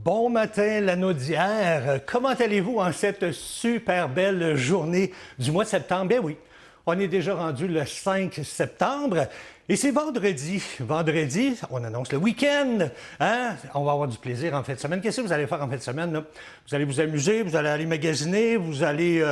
Bon matin, Lanaudière. Comment allez-vous en cette super belle journée du mois de septembre? Bien oui, on est déjà rendu le 5 septembre et c'est vendredi. Vendredi, on annonce le week-end. Hein? On va avoir du plaisir en fin de semaine. Qu'est-ce que vous allez faire en fin de semaine, là? Vous allez vous amuser, vous allez aller magasiner, vous allez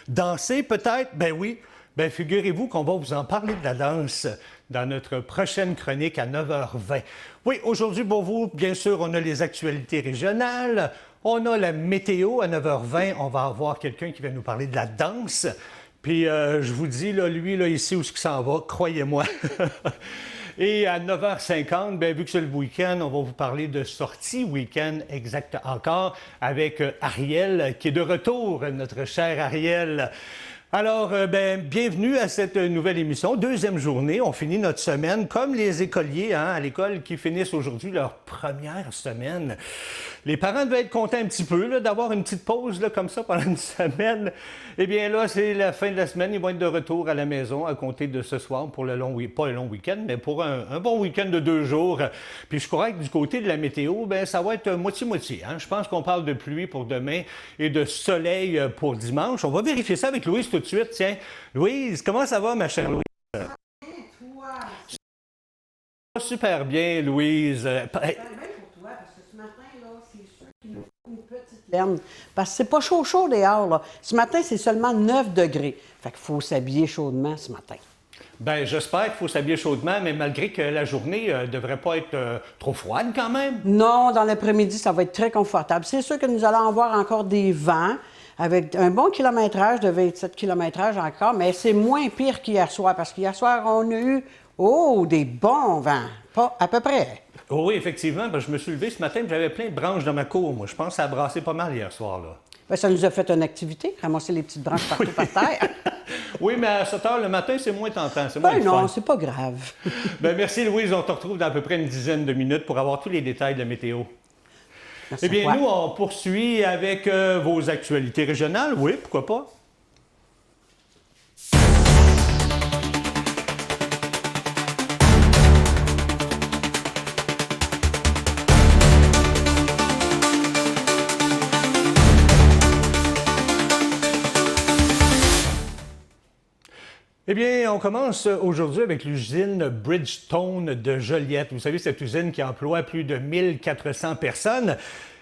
danser peut-être? Ben oui. Bien, figurez-vous qu'on va vous en parler de la danse dans notre prochaine chronique à 9h20. Oui, aujourd'hui, pour vous, bien sûr, on a les actualités régionales, on a la météo à 9h20, on va avoir quelqu'un qui va nous parler de la danse. Puis, je vous dis, là, lui, là, ici, où ce qui s'en va, croyez-moi. Et à 9h50, bien, vu que c'est le week-end, on va vous parler de sortie week-end exact encore avec Ariel, qui est de retour, notre cher Ariel. Alors, bienvenue à cette nouvelle émission. Deuxième journée, on finit notre semaine comme les écoliers à l'école qui finissent aujourd'hui leur première semaine. Les parents devaient être contents un petit peu d'avoir une petite pause comme ça pendant une semaine. Eh bien là, c'est la fin de la semaine. Ils vont être de retour à la maison à compter de ce soir pour le long week-end, pas le long week-end, mais pour un bon week-end de 2 jours. Puis je crois que du côté de la météo, ça va être moitié-moitié. Je pense qu'on parle de pluie pour demain et de soleil pour dimanche. On va vérifier ça avec Louise tout de suite. Tiens, Louise, comment ça va, ma chère Louise? Toi? Super bien, Louise. Bien pour toi, parce que ce matin, là, c'est sûr qu'il nous faut une petite laine. Parce que c'est pas chaud dehors, là. Ce matin, c'est seulement 9 degrés. Fait qu'il faut s'habiller chaudement ce matin. Bien, j'espère qu'il faut s'habiller chaudement, mais malgré que la journée ne devrait pas être trop froide quand même. Non, dans l'après-midi, ça va être très confortable. C'est sûr que nous allons avoir encore des vents avec un bon kilométrage de 27 km/h encore, mais c'est moins pire qu'hier soir, parce qu'hier soir, on a eu, des bons vents. Pas à peu près. Oh oui, effectivement, je me suis levé ce matin et j'avais plein de branches dans ma cour. Moi, je pense que ça a brassé pas mal hier soir, là. Bien, ça nous a fait une activité, ramasser les petites branches partout par terre. Oui, mais à 7 heures le matin, c'est moins tentant, c'est moins Non, fun. c'est pas grave. Merci Louise, on te retrouve dans à peu près une dizaine de minutes pour avoir tous les détails de la météo. Merci Eh bien, à toi. nous, on poursuit avec vos actualités régionales. Oui, pourquoi pas? Eh bien, on commence aujourd'hui avec l'usine Bridgestone de Joliette. Vous savez, cette usine qui emploie plus de 1400 personnes.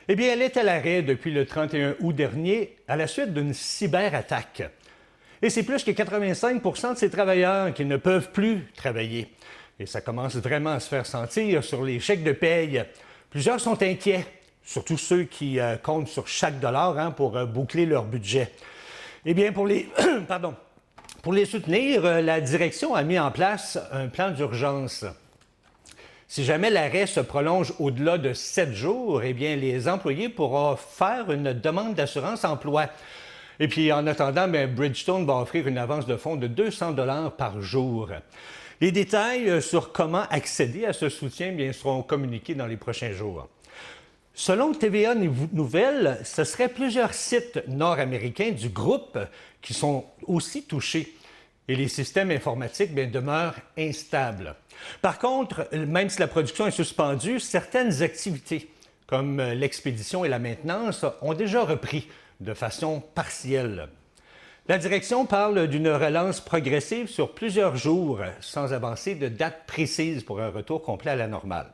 Eh bien, elle est à l'arrêt depuis le 31 août dernier à la suite d'une cyberattaque. Et c'est plus que 85 de ces travailleurs qui ne peuvent plus travailler. Et ça commence vraiment à se faire sentir sur les chèques de paye. Plusieurs sont inquiets, surtout ceux qui comptent sur chaque dollar pour boucler leur budget. Eh bien, pour les... Pardon. Pour les soutenir, la direction a mis en place un plan d'urgence. Si jamais l'arrêt se prolonge au-delà de 7 jours, eh bien, les employés pourront faire une demande d'assurance emploi. Et puis, en attendant, Bridgestone va offrir une avance de fonds de 200 $ par jour. Les détails sur comment accéder à ce soutien seront communiqués dans les prochains jours. Selon TVA Nouvelles, ce serait plusieurs sites nord-américains du groupe qui sont aussi touchés et les systèmes informatiques demeurent instables. Par contre, même si la production est suspendue, certaines activités, comme l'expédition et la maintenance, ont déjà repris de façon partielle. La direction parle d'une relance progressive sur plusieurs jours, sans avancer de date précise pour un retour complet à la normale.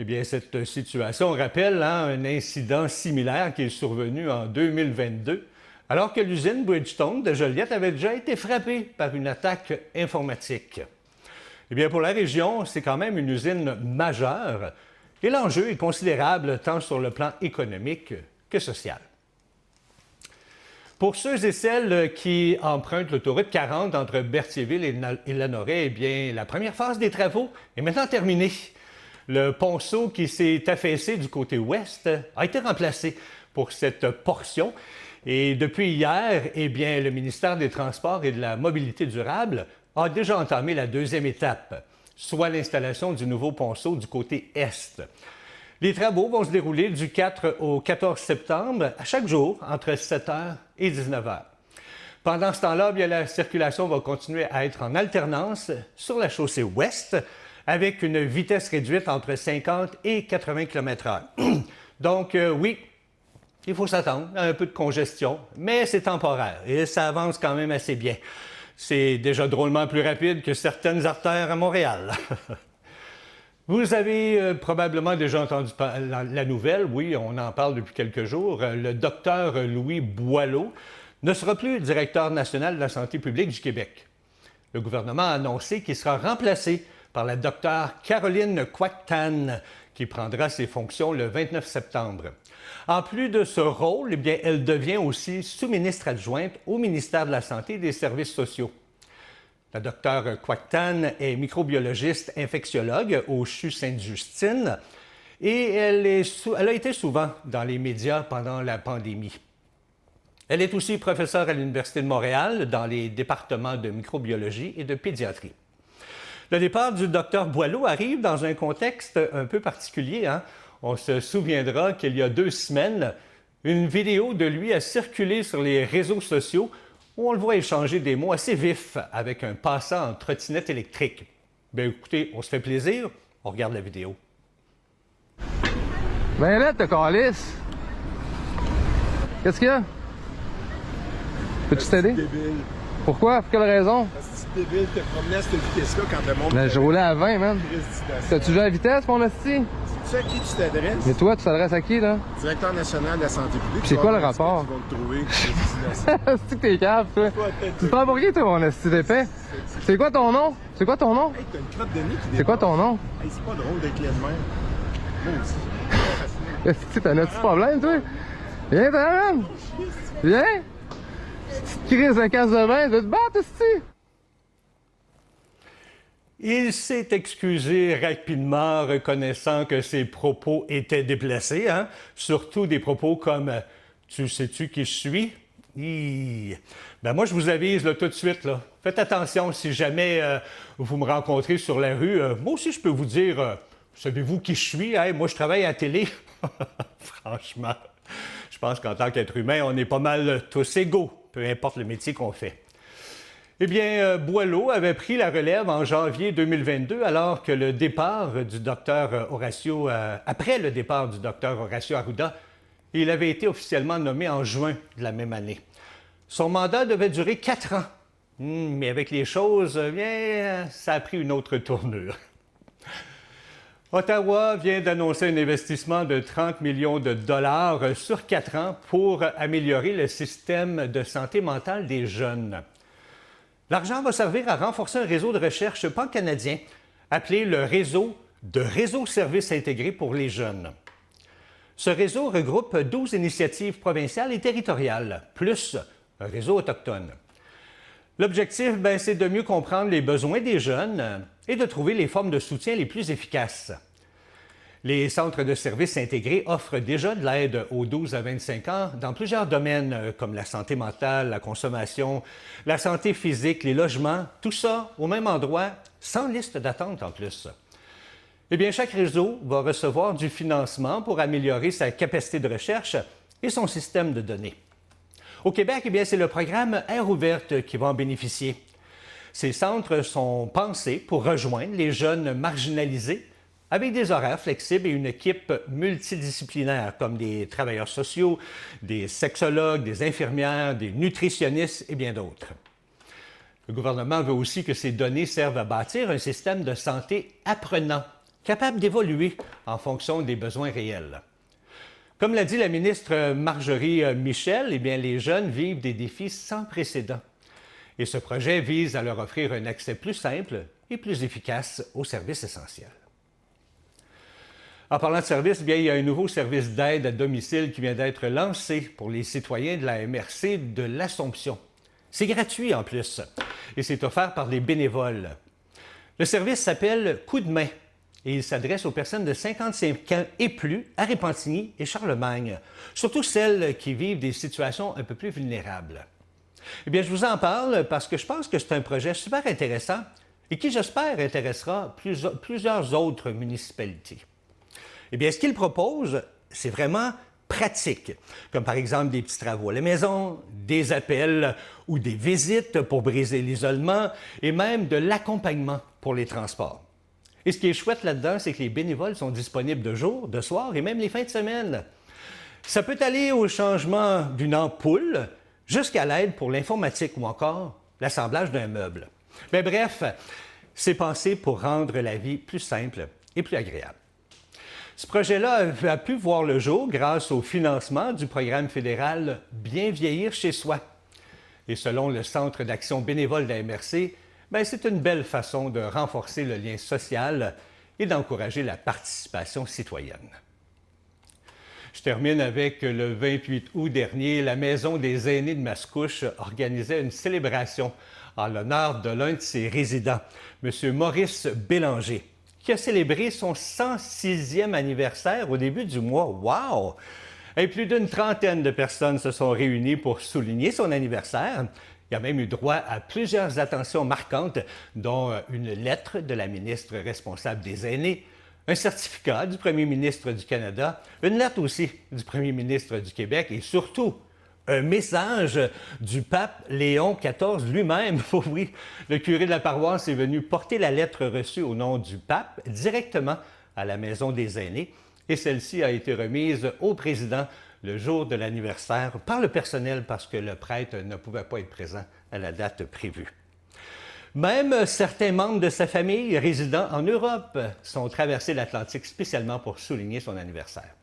Eh bien, cette situation rappelle un incident similaire qui est survenu en 2022, alors que l'usine Bridgestone de Joliette avait déjà été frappée par une attaque informatique. Eh bien, pour la région, c'est quand même une usine majeure et l'enjeu est considérable tant sur le plan économique que social. Pour ceux et celles qui empruntent l'autoroute 40 entre Berthierville et Lanoraie, eh bien, la première phase des travaux est maintenant terminée. Le ponceau qui s'est affaissé du côté ouest a été remplacé pour cette portion. Et depuis hier, eh bien, le ministère des Transports et de la Mobilité durable a déjà entamé la deuxième étape, soit l'installation du nouveau ponceau du côté est. Les travaux vont se dérouler du 4 au 14 septembre, à chaque jour, entre 7h et 19h. Pendant ce temps-là, bien, la circulation va continuer à être en alternance sur la chaussée ouest, avec une vitesse réduite entre 50 et 80 km/h. Donc, oui, il faut s'attendre à un peu de congestion, mais c'est temporaire et ça avance quand même assez bien. C'est déjà drôlement plus rapide que certaines artères à Montréal. Vous avez probablement déjà entendu la nouvelle, oui, on en parle depuis quelques jours. Le docteur Louis Boileau ne sera plus directeur national de la santé publique du Québec. Le gouvernement a annoncé qu'il sera remplacé par la docteure Caroline Quack-Tan, qui prendra ses fonctions le 29 septembre. En plus de ce rôle, eh bien, elle devient aussi sous-ministre adjointe au ministère de la Santé et des Services sociaux. La docteure Quack-Tan est microbiologiste infectiologue au CHU Sainte-Justine et elle a été souvent dans les médias pendant la pandémie. Elle est aussi professeure à l'Université de Montréal dans les départements de microbiologie et de pédiatrie. Le départ du docteur Boileau arrive dans un contexte un peu particulier. On se souviendra qu'il y a 2 semaines, une vidéo de lui a circulé sur les réseaux sociaux où on le voit échanger des mots assez vifs avec un passant en trottinette électrique. Bien écoutez, on se fait plaisir, on regarde la vidéo. Ben là, t'as calice. Qu'est-ce qu'il y a? Peux-tu t'aider? Débile. Pourquoi? Pour quelle raison? Parce que c'est débile, te promener à cette vitesse-là quand le monde... Ben, je roulais à 20, man. T'as-tu vu la vitesse, mon hostie? Tu sais à qui tu t'adresses? Mais toi, tu t'adresses à qui, là? Directeur national de la santé publique. C'est quoi le rapport? Ils vont te trouver. Hey, C'est que t'es cave, toi. Tu te prends pour qui, toi, mon hostie d'épais? C'est quoi ton nom? C'est quoi ton nom? t'as une crotte de nez qui C'est quoi ton nom? Hey, c'est pas drôle d'être clé de même. Moi aussi. Est-ce que t'as un petit problème, toi? Viens, toi, man! Viens! Tu crises un casse de vin, tu vas te battre, hostie! Il s'est excusé rapidement, reconnaissant que ses propos étaient déplacés, surtout des propos comme « Tu sais-tu qui je suis? » Ben moi, je vous avise là, tout de suite, là, faites attention si jamais vous me rencontrez sur la rue. Moi aussi, je peux vous dire savez-vous qui je suis? Hey, moi, je travaille à la télé. » Franchement, je pense qu'en tant qu'être humain, on est pas mal tous égaux, peu importe le métier qu'on fait. Eh bien, Boileau avait pris la relève en janvier 2022 alors que le départ du docteur Horacio, après le départ du docteur Horacio Arruda, il avait été officiellement nommé en juin de la même année. Son mandat devait durer 4 ans, mais avec les choses, bien, ça a pris une autre tournure. Ottawa vient d'annoncer un investissement de 30 millions de dollars sur 4 ans pour améliorer le système de santé mentale des jeunes. L'argent va servir à renforcer un réseau de recherche pan-canadien appelé le Réseau de réseaux services intégrés pour les jeunes. Ce réseau regroupe 12 initiatives provinciales et territoriales, plus un réseau autochtone. L'objectif, c'est de mieux comprendre les besoins des jeunes et de trouver les formes de soutien les plus efficaces. Les centres de services intégrés offrent déjà de l'aide aux 12 à 25 ans dans plusieurs domaines comme la santé mentale, la consommation, la santé physique, les logements, tout ça au même endroit, sans liste d'attente en plus. Eh bien, chaque réseau va recevoir du financement pour améliorer sa capacité de recherche et son système de données. Au Québec, eh bien, c'est le programme Aire ouverte qui va en bénéficier. Ces centres sont pensés pour rejoindre les jeunes marginalisés avec des horaires flexibles et une équipe multidisciplinaire comme des travailleurs sociaux, des sexologues, des infirmières, des nutritionnistes et bien d'autres. Le gouvernement veut aussi que ces données servent à bâtir un système de santé apprenant, capable d'évoluer en fonction des besoins réels. Comme l'a dit la ministre Marjorie Michel, eh bien, les jeunes vivent des défis sans précédent. Et ce projet vise à leur offrir un accès plus simple et plus efficace aux services essentiels. En parlant de services, bien, il y a un nouveau service d'aide à domicile qui vient d'être lancé pour les citoyens de la MRC de l'Assomption. C'est gratuit en plus et c'est offert par des bénévoles. Le service s'appelle Coup de main et il s'adresse aux personnes de 55 ans et plus à Repentigny et Charlemagne, surtout celles qui vivent des situations un peu plus vulnérables. Eh bien, je vous en parle parce que je pense que c'est un projet super intéressant et qui, j'espère, intéressera plusieurs autres municipalités. Eh bien, ce qu'il propose, c'est vraiment pratique, comme par exemple des petits travaux à la maison, des appels ou des visites pour briser l'isolement et même de l'accompagnement pour les transports. Et ce qui est chouette là-dedans, c'est que les bénévoles sont disponibles de jour, de soir et même les fins de semaine. Ça peut aller au changement d'une ampoule jusqu'à l'aide pour l'informatique ou encore l'assemblage d'un meuble. Mais bref, c'est pensé pour rendre la vie plus simple et plus agréable. Ce projet-là a pu voir le jour grâce au financement du programme fédéral Bien vieillir chez soi. Et selon le Centre d'action bénévole de la MRC, c'est une belle façon de renforcer le lien social et d'encourager la participation citoyenne. Je termine avec le 28 août dernier, la Maison des aînés de Mascouche organisait une célébration en l'honneur de l'un de ses résidents, M. Maurice Bélanger, qui a célébré son 106e anniversaire au début du mois. Wow! Et plus d'une trentaine de personnes se sont réunies pour souligner son anniversaire. Il a même eu droit à plusieurs attentions marquantes, dont une lettre de la ministre responsable des aînés, un certificat du premier ministre du Canada, une lettre aussi du premier ministre du Québec et surtout un message du pape Léon XIV lui-même. Oui, le curé de la paroisse est venu porter la lettre reçue au nom du pape directement à la Maison des aînés et celle-ci a été remise au président le jour de l'anniversaire par le personnel parce que le prêtre ne pouvait pas être présent à la date prévue. Même certains membres de sa famille résidant en Europe sont traversés l'Atlantique spécialement pour souligner son anniversaire.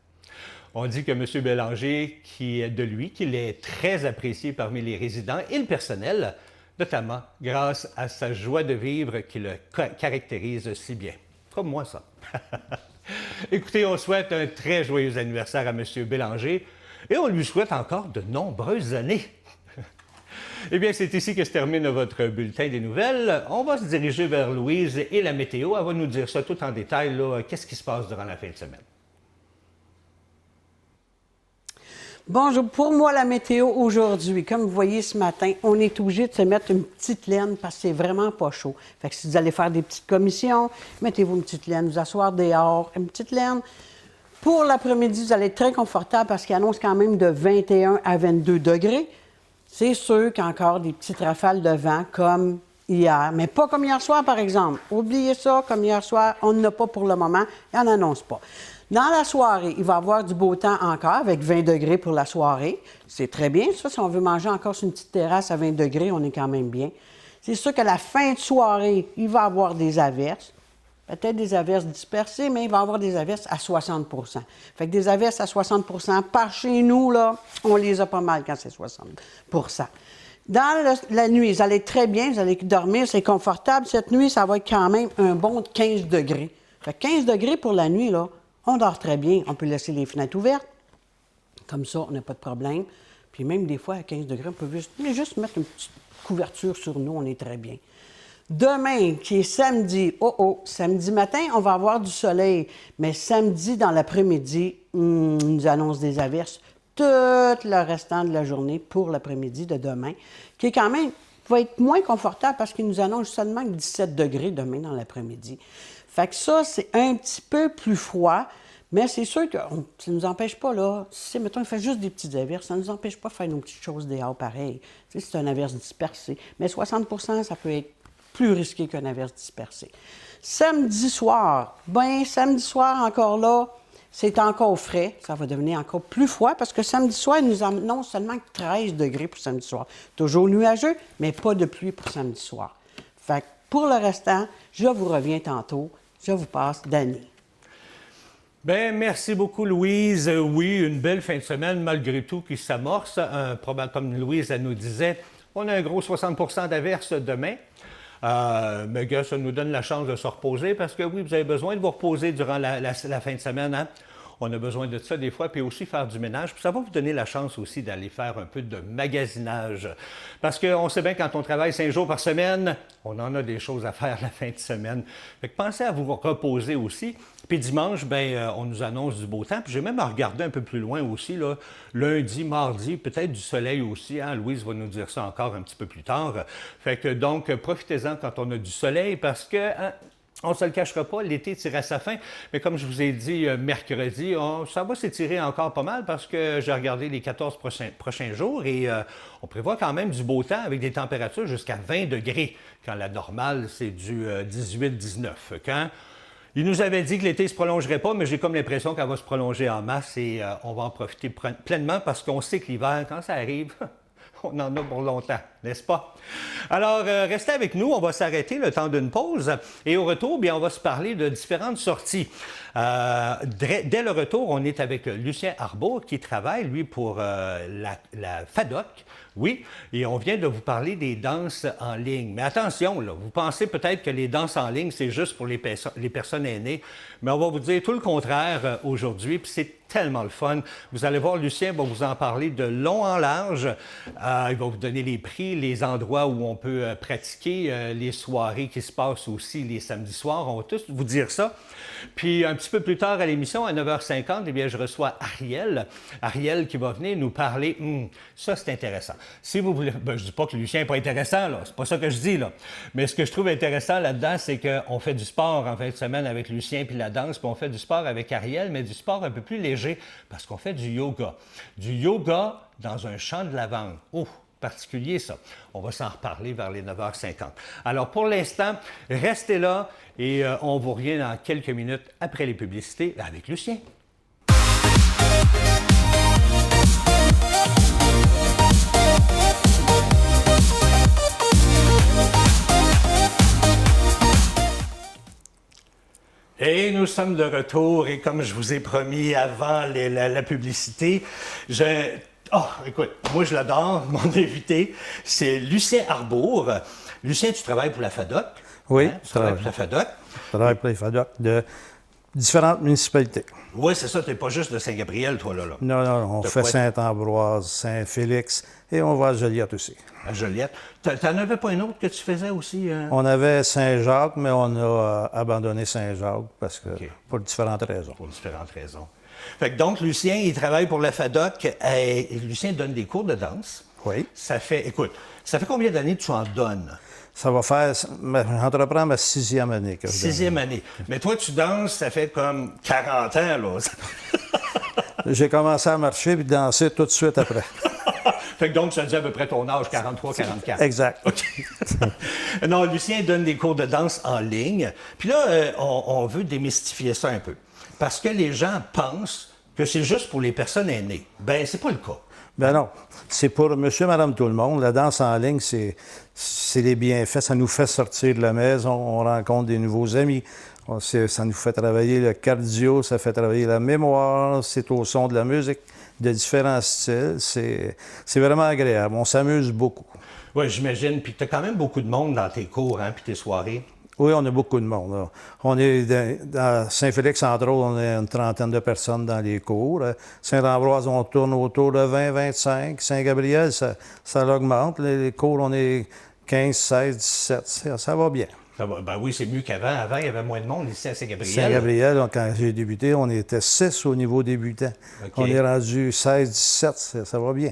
On dit que M. Bélanger, qu'il est très apprécié parmi les résidents et le personnel, notamment grâce à sa joie de vivre qui le caractérise si bien. Comme moi, ça. Écoutez, on souhaite un très joyeux anniversaire à M. Bélanger et on lui souhaite encore de nombreuses années. Eh bien, c'est ici que se termine votre bulletin des nouvelles. On va se diriger vers Louise et la météo. Elle va nous dire ça tout en détail, qu'est-ce qui se passe durant la fin de semaine. Bonjour. Pour moi, la météo aujourd'hui, comme vous voyez ce matin, on est obligé de se mettre une petite laine parce que c'est vraiment pas chaud. Fait que si vous allez faire des petites commissions, mettez-vous une petite laine, vous asseoir dehors, une petite laine. Pour l'après-midi, vous allez être très confortable parce qu'il annonce quand même de 21 à 22 degrés. C'est sûr qu'il y a encore des petites rafales de vent comme hier, mais pas comme hier soir, par exemple. Oubliez ça, comme hier soir, on n'en a pas pour le moment, il n'en annonce pas. Dans la soirée, il va y avoir du beau temps encore, avec 20 degrés pour la soirée. C'est très bien, ça. Si on veut manger encore sur une petite terrasse à 20 degrés, on est quand même bien. C'est sûr qu'à la fin de soirée, il va y avoir des averses. Peut-être des averses dispersées, mais il va y avoir des averses à 60 % Fait que des averses à 60 % par chez nous, là, on les a pas mal quand c'est 60 % Dans la nuit, vous allez être très bien, vous allez dormir, c'est confortable. Cette nuit, ça va être quand même un bon 15 degrés. Fait que 15 degrés pour la nuit, là, on dort très bien. On peut laisser les fenêtres ouvertes. Comme ça, on n'a pas de problème. Puis même des fois, à 15 degrés, on peut juste mettre une petite couverture sur nous, on est très bien. Demain, qui est samedi, samedi matin, on va avoir du soleil. Mais samedi, dans l'après-midi, on nous annonce des averses tout le restant de la journée pour l'après-midi de demain, qui est quand même, va être moins confortable parce qu'il nous annonce seulement 17 degrés demain dans l'après-midi. Fait que ça, c'est un petit peu plus froid, mais c'est sûr que ça ne nous empêche pas, là, si, mettons, il fait juste des petites averses, ça ne nous empêche pas de faire nos petites choses dehors pareil. Tu sais, c'est une averse dispersée. Mais 60 % ça peut être plus risqué qu'une averse dispersée. Samedi soir, samedi soir, encore là, c'est encore frais. Ça va devenir encore plus froid parce que samedi soir, il nous annonce seulement 13 degrés pour samedi soir. Toujours nuageux, mais pas de pluie pour samedi soir. Fait que pour le restant, je vous reviens tantôt. Je vous passe Dany. Bien, merci beaucoup, Louise. Oui, une belle fin de semaine, malgré tout, qui s'amorce. Comme Louise elle nous disait, on a un gros 60 % d'averses demain. Mais gars, ça nous donne la chance de se reposer parce que oui, vous avez besoin de vous reposer durant la fin de semaine. Hein? On a besoin de ça des fois, puis aussi faire du ménage. Puis ça va vous donner la chance aussi d'aller faire un peu de magasinage. Parce qu'on sait bien, quand on travaille 5 jours par semaine, on en a des choses à faire la fin de semaine. Fait que pensez à vous reposer aussi. Puis dimanche, on nous annonce du beau temps. Puis j'ai même à regarder un peu plus loin aussi, là, lundi, mardi, peut-être du soleil aussi. Hein? Louise va nous dire ça encore un petit peu plus tard. Fait que donc, profitez-en quand on a du soleil parce que... Hein, on ne se le cachera pas, l'été tire à sa fin, mais comme je vous ai dit mercredi, ça va s'étirer encore pas mal parce que j'ai regardé les 14 prochains jours et on prévoit quand même du beau temps avec des températures jusqu'à 20 degrés, quand la normale, c'est du 18-19. Il nous avait dit que l'été ne se prolongerait pas, mais j'ai comme l'impression qu'elle va se prolonger en masse et on va en profiter pleinement parce qu'on sait que l'hiver, quand ça arrive, on en a pour longtemps, n'est-ce pas? Alors, restez avec nous, on va s'arrêter le temps d'une pause et au retour, bien, on va se parler de différentes sorties. Dès le retour, on est avec Lucien Arbour qui travaille, lui, pour la FADOC. Oui, et on vient de vous parler des danses en ligne. Mais attention, là, vous pensez peut-être que les danses en ligne, c'est juste pour les personnes aînées, mais on va vous dire tout le contraire aujourd'hui, puis c'est tellement le fun. Vous allez voir, Lucien va vous en parler de long en large. Il va vous donner les prix, les endroits où on peut pratiquer, les soirées qui se passent aussi les samedis soirs. On va tous vous dire ça. Puis un petit peu plus tard à l'émission, à 9h50, eh bien, je reçois Ariel. Ariel qui va venir nous parler. Ça, c'est intéressant. Si vous voulez, je ne dis pas que Lucien n'est pas intéressant, là. C'est pas ça que je dis, là. Mais ce que je trouve intéressant là-dedans, c'est qu'on fait du sport en fin de semaine avec Lucien puis la danse, puis on fait du sport avec Ariel, mais du sport un peu plus léger parce qu'on fait du yoga. Du yoga dans un champ de lavande. Oh! Particulier, ça. On va s'en reparler vers les 9h50. Alors, pour l'instant, restez là et on vous revient dans quelques minutes après les publicités avec Lucien. Et nous sommes de retour et comme je vous ai promis avant la publicité, écoute, moi je l'adore, mon invité, c'est Lucien Arbour. Lucien, tu travailles pour la FADOC? Oui, hein? Tu travailles pour la FADOC? Je travaille pour les FADOC de différentes municipalités. Oui, c'est ça, tu n'es pas juste de Saint-Gabriel, toi, là. Non, on fait Saint-Ambroise, Saint-Félix et on va à Joliette aussi. À Joliette. T'en avais pas un autre que tu faisais aussi? On avait Saint-Jacques, mais on a abandonné Saint-Jacques parce que pour différentes raisons. Pour différentes raisons. Fait que donc, Lucien, il travaille pour la FADOC et Lucien donne des cours de danse. Oui. Ça fait combien d'années que tu en donnes? Ça va faire, j'entreprends ma 6e année. Que je donne. 6e année. Mais toi, tu danses, ça fait comme 40 ans, là. J'ai commencé à marcher puis danser tout de suite après. Fait que donc, ça dit à peu près ton âge, 43, 44. Exact. OK. Non, Lucien donne des cours de danse en ligne. Puis là, on veut démystifier ça un peu. Parce que les gens pensent que c'est juste pour les personnes aînées. Ben, c'est pas le cas. Ben non. C'est pour monsieur, madame, tout le monde. La danse en ligne, c'est les bienfaits. Ça nous fait sortir de la maison. On rencontre des nouveaux amis. Ça nous fait travailler le cardio, ça fait travailler la mémoire. C'est au son de la musique, de différents styles. C'est vraiment agréable. On s'amuse beaucoup. Oui, j'imagine. Puis tu as quand même beaucoup de monde dans tes cours, hein, puis tes soirées. Oui, on a beaucoup de monde. Là. On est dans Saint-Félix, entre autres, on est une trentaine de personnes dans les cours. Saint-Ambroise, on tourne autour de 20-25. Saint-Gabriel, ça augmente. Les cours, on est 15, 16, 17. Ça va bien. Ben oui, c'est mieux qu'avant. Avant, il y avait moins de monde ici à Saint-Gabriel. Saint-Gabriel, quand j'ai débuté, on était 6 au niveau débutant. Okay. On est rendu 16, 17. Ça va bien.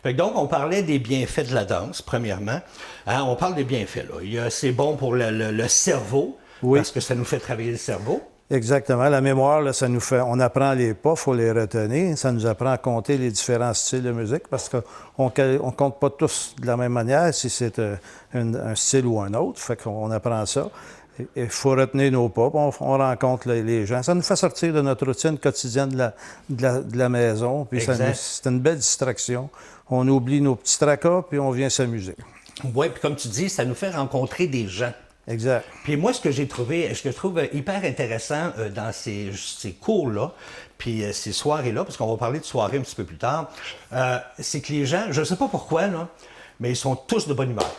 Fait que donc, on parlait des bienfaits de la danse, premièrement. Hein, on parle des bienfaits, là. C'est bon pour le cerveau, oui. Parce que ça nous fait travailler le cerveau. Exactement. La mémoire, là, ça nous fait... On apprend les pas, il faut les retenir. Ça nous apprend à compter les différents styles de musique parce qu'on ne compte pas tous de la même manière si c'est un style ou un autre. Fait qu'on apprend ça. Il faut retenir nos pas, on rencontre les gens. Ça nous fait sortir de notre routine quotidienne de la maison. Puis c'est une belle distraction. On oublie nos petits tracas, puis on vient s'amuser. Oui, puis comme tu dis, ça nous fait rencontrer des gens. Exact. Puis moi, ce que je trouve hyper intéressant dans ces cours-là, puis ces soirées-là, parce qu'on va parler de soirées un petit peu plus tard, c'est que les gens, je ne sais pas pourquoi, là, mais ils sont tous de bonne humeur.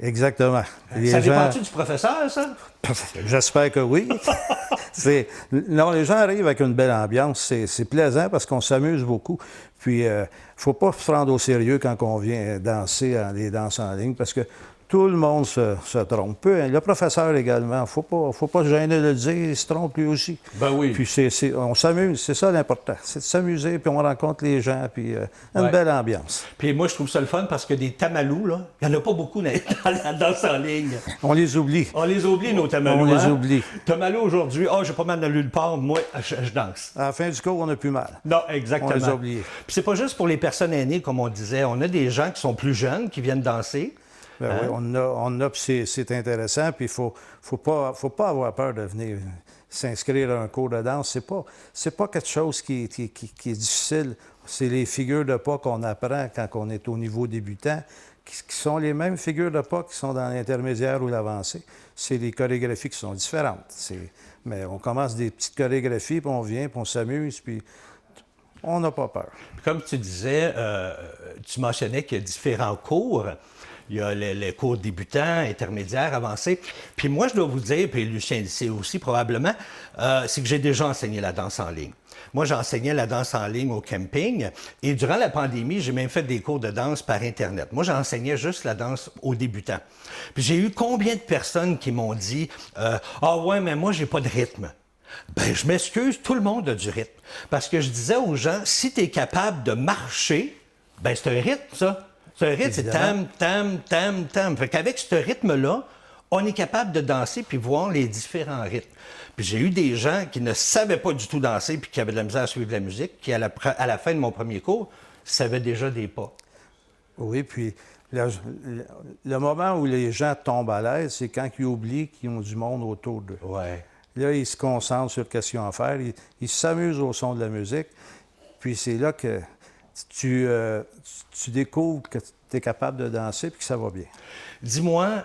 Exactement. Ça dépend-tu du professeur, ça? J'espère que oui. Non, les gens arrivent avec une belle ambiance. C'est plaisant parce qu'on s'amuse beaucoup. Puis, il ne faut pas se prendre au sérieux quand on vient danser les danses en ligne parce que tout le monde se trompe. Le professeur également. Faut pas se gêner de le dire, il se trompe lui aussi. Ben oui. Puis on s'amuse, c'est ça l'important. C'est de s'amuser, puis on rencontre les gens, puis une belle ambiance. Puis moi, je trouve ça le fun parce que des tamalous, là, il n'y en a pas beaucoup dans la danse en ligne. On les oublie. On les oublie, nos tamalous. On les oublie. Tamalou aujourd'hui, j'ai pas mal de nulle part, moi, je danse. À la fin du cours, on n'a plus mal. Non, exactement. On les a oubliés. Puis c'est pas juste pour les personnes aînées, comme on disait. On a des gens qui sont plus jeunes, qui viennent danser. Ben oui, on a puis c'est intéressant, puis il faut pas avoir peur de venir. s'inscrire à un cours de danse. C'est pas quelque chose qui est difficile. C'est les figures de pas qu'on apprend quand on est au niveau débutant, qui sont les mêmes figures de pas qui sont dans l'intermédiaire ou l'avancé. C'est les chorégraphies qui sont différentes. Mais on commence des petites chorégraphies, puis on vient, puis on s'amuse, puis on n'a pas peur. Comme tu disais, tu mentionnais qu'il y a différents cours. Il y a les cours débutants, intermédiaires, avancés. Puis moi, je dois vous dire, puis Lucien le sait aussi probablement, c'est que j'ai déjà enseigné la danse en ligne. Moi, j'enseignais la danse en ligne au camping et durant la pandémie, j'ai même fait des cours de danse par Internet. Moi, j'enseignais juste la danse aux débutants. Puis j'ai eu combien de personnes qui m'ont dit « Ah ouais, mais moi, j'ai pas de rythme. » Ben, je m'excuse, tout le monde a du rythme. Parce que je disais aux gens, si tu es capable de marcher, ben c'est un rythme, ça. C'est un rythme, c'est tam, tam, tam, tam. Fait qu'avec ce rythme-là, on est capable de danser puis voir les différents rythmes. Puis j'ai eu des gens qui ne savaient pas du tout danser puis qui avaient de la misère à suivre la musique, qui, à la fin de mon premier cours, savaient déjà des pas. Oui, puis le moment où les gens tombent à l'aise, c'est quand ils oublient qu'ils ont du monde autour d'eux. Ouais. Là, ils se concentrent sur ce qu'ils ont à faire. Ils s'amusent au son de la musique. Puis c'est là que tu découvres que tu es capable de danser et que ça va bien. Dis-moi,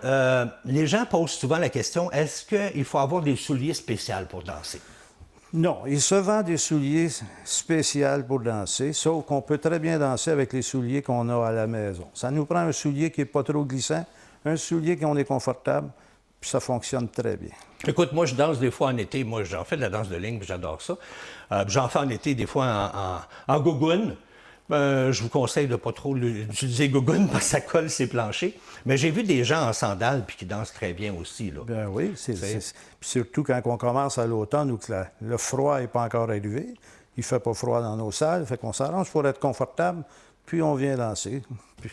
les gens posent souvent la question, est-ce qu'il faut avoir des souliers spéciaux pour danser? Non, il se vend des souliers spéciaux pour danser, sauf qu'on peut très bien danser avec les souliers qu'on a à la maison. Ça nous prend un soulier qui n'est pas trop glissant, un soulier qu'on est confortable, puis ça fonctionne très bien. Écoute, moi, je danse des fois en été. Moi, j'en fais de la danse de ligne, puis j'adore ça. J'en fais en été, des fois, en gougoune. Je vous conseille de ne pas trop utiliser gougoune parce que ça colle ses planchers. Mais j'ai vu des gens en sandales puis qui dansent très bien aussi, là. Ben oui, puis surtout quand on commence à l'automne où que le froid n'est pas encore arrivé. Il ne fait pas froid dans nos salles, fait qu'on s'arrange pour être confortable, puis on vient danser. Puis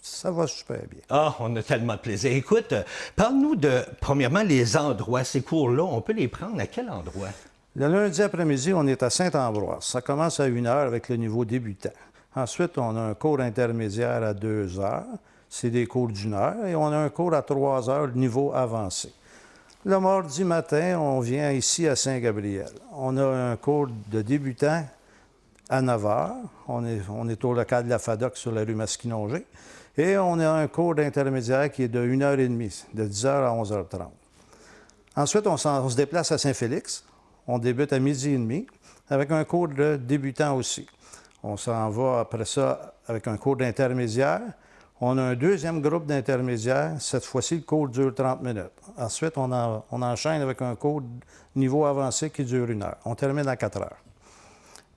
ça va super bien. Ah, on a tellement de plaisir. Écoute, parle-nous de, premièrement, les endroits. Ces cours-là, on peut les prendre à quel endroit? Le lundi après-midi, on est à Saint-Ambroise. Ça commence à 1h avec le niveau débutant. Ensuite, on a un cours intermédiaire à 2h. C'est des cours d'1 heure. Et on a un cours à 3 heures, niveau avancé. Le mardi matin, on vient ici à Saint-Gabriel. On a un cours de débutant à 9h. On est au local de la FADOC sur la rue Masquinongé. Et on a un cours d'intermédiaire qui est de 1h30, de 10h à 11h30. Ensuite, on se déplace à Saint-Félix. On débute à 12h30 avec un cours de débutant aussi. On s'en va après ça avec un cours d'intermédiaire. On a un deuxième groupe d'intermédiaires. Cette fois-ci, le cours dure 30 minutes. Ensuite, on enchaîne avec un cours niveau avancé qui dure 1 heure. On termine à 4 heures.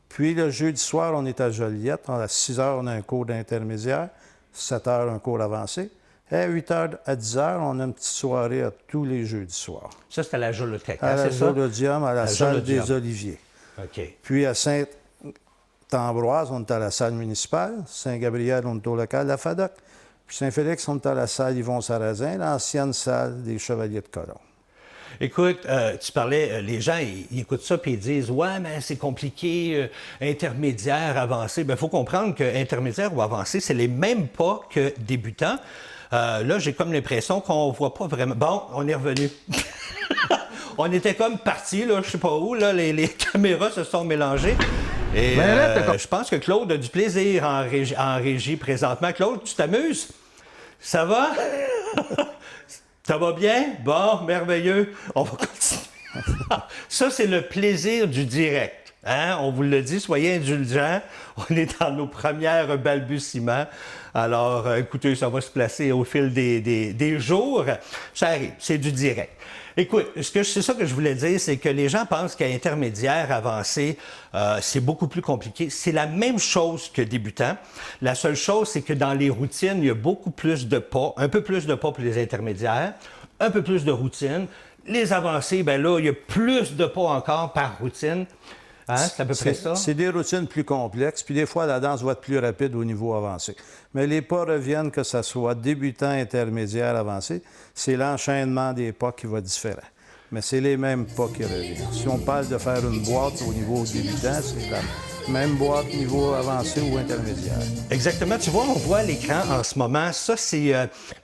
Puis, le jeudi soir, on est à Joliette. À 6 heures, on a un cours d'intermédiaire. 7 heures, un cours avancé. Et à 8 heures à 10 heures, on a une petite soirée à tous les jeudis soirs. Ça, c'est à la Jolothèque, à la c'est ça? Jolodium, à la salle des Oliviers. OK. Puis, à Saint-Ambroise, on est à la salle municipale. Saint-Gabriel, on est au local de la FADOC. Puis Saint-Félix, on est à la salle Yvon-Sarrazin, l'ancienne salle des Chevaliers de Colomb. Écoute, tu parlais, les gens, ils écoutent ça puis ils disent « Ouais, mais c'est compliqué, intermédiaire, avancé. » Bien, il faut comprendre que intermédiaire ou avancé, c'est les mêmes pas que débutant. Là, j'ai comme l'impression qu'on ne voit pas vraiment. Bon, on est revenu. On était comme partis, là, je sais pas où, là, les caméras se sont mélangées. Et je pense que Claude a du plaisir en régie présentement. Claude, tu t'amuses? Ça va? Ça va bien? Bon, merveilleux. On va continuer. Ça, c'est le plaisir du direct. Hein? On vous le dit, soyez indulgents. On est dans nos premières balbutiements. Alors, écoutez, ça va se placer au fil des jours. Ça arrive, c'est du direct. Écoute, c'est ça que je voulais dire, c'est que les gens pensent qu'à intermédiaire, avancé, c'est beaucoup plus compliqué. C'est la même chose que débutant. La seule chose, c'est que dans les routines, il y a beaucoup plus de pas, un peu plus de pas pour les intermédiaires, un peu plus de routine. Les avancés, bien là, il y a plus de pas encore par routine. Hein? C'est à peu près ça? C'est des routines plus complexes, puis des fois, la danse va être plus rapide au niveau avancé. Mais les pas reviennent, que ce soit débutant, intermédiaire, avancé, c'est l'enchaînement des pas qui va être différent. Mais c'est les mêmes pas qui reviennent. Si on parle de faire une boîte au niveau débutant, c'est la même. même boîte niveau avancé ou intermédiaire. Exactement. Tu vois, on voit à l'écran en ce moment, ça, c'est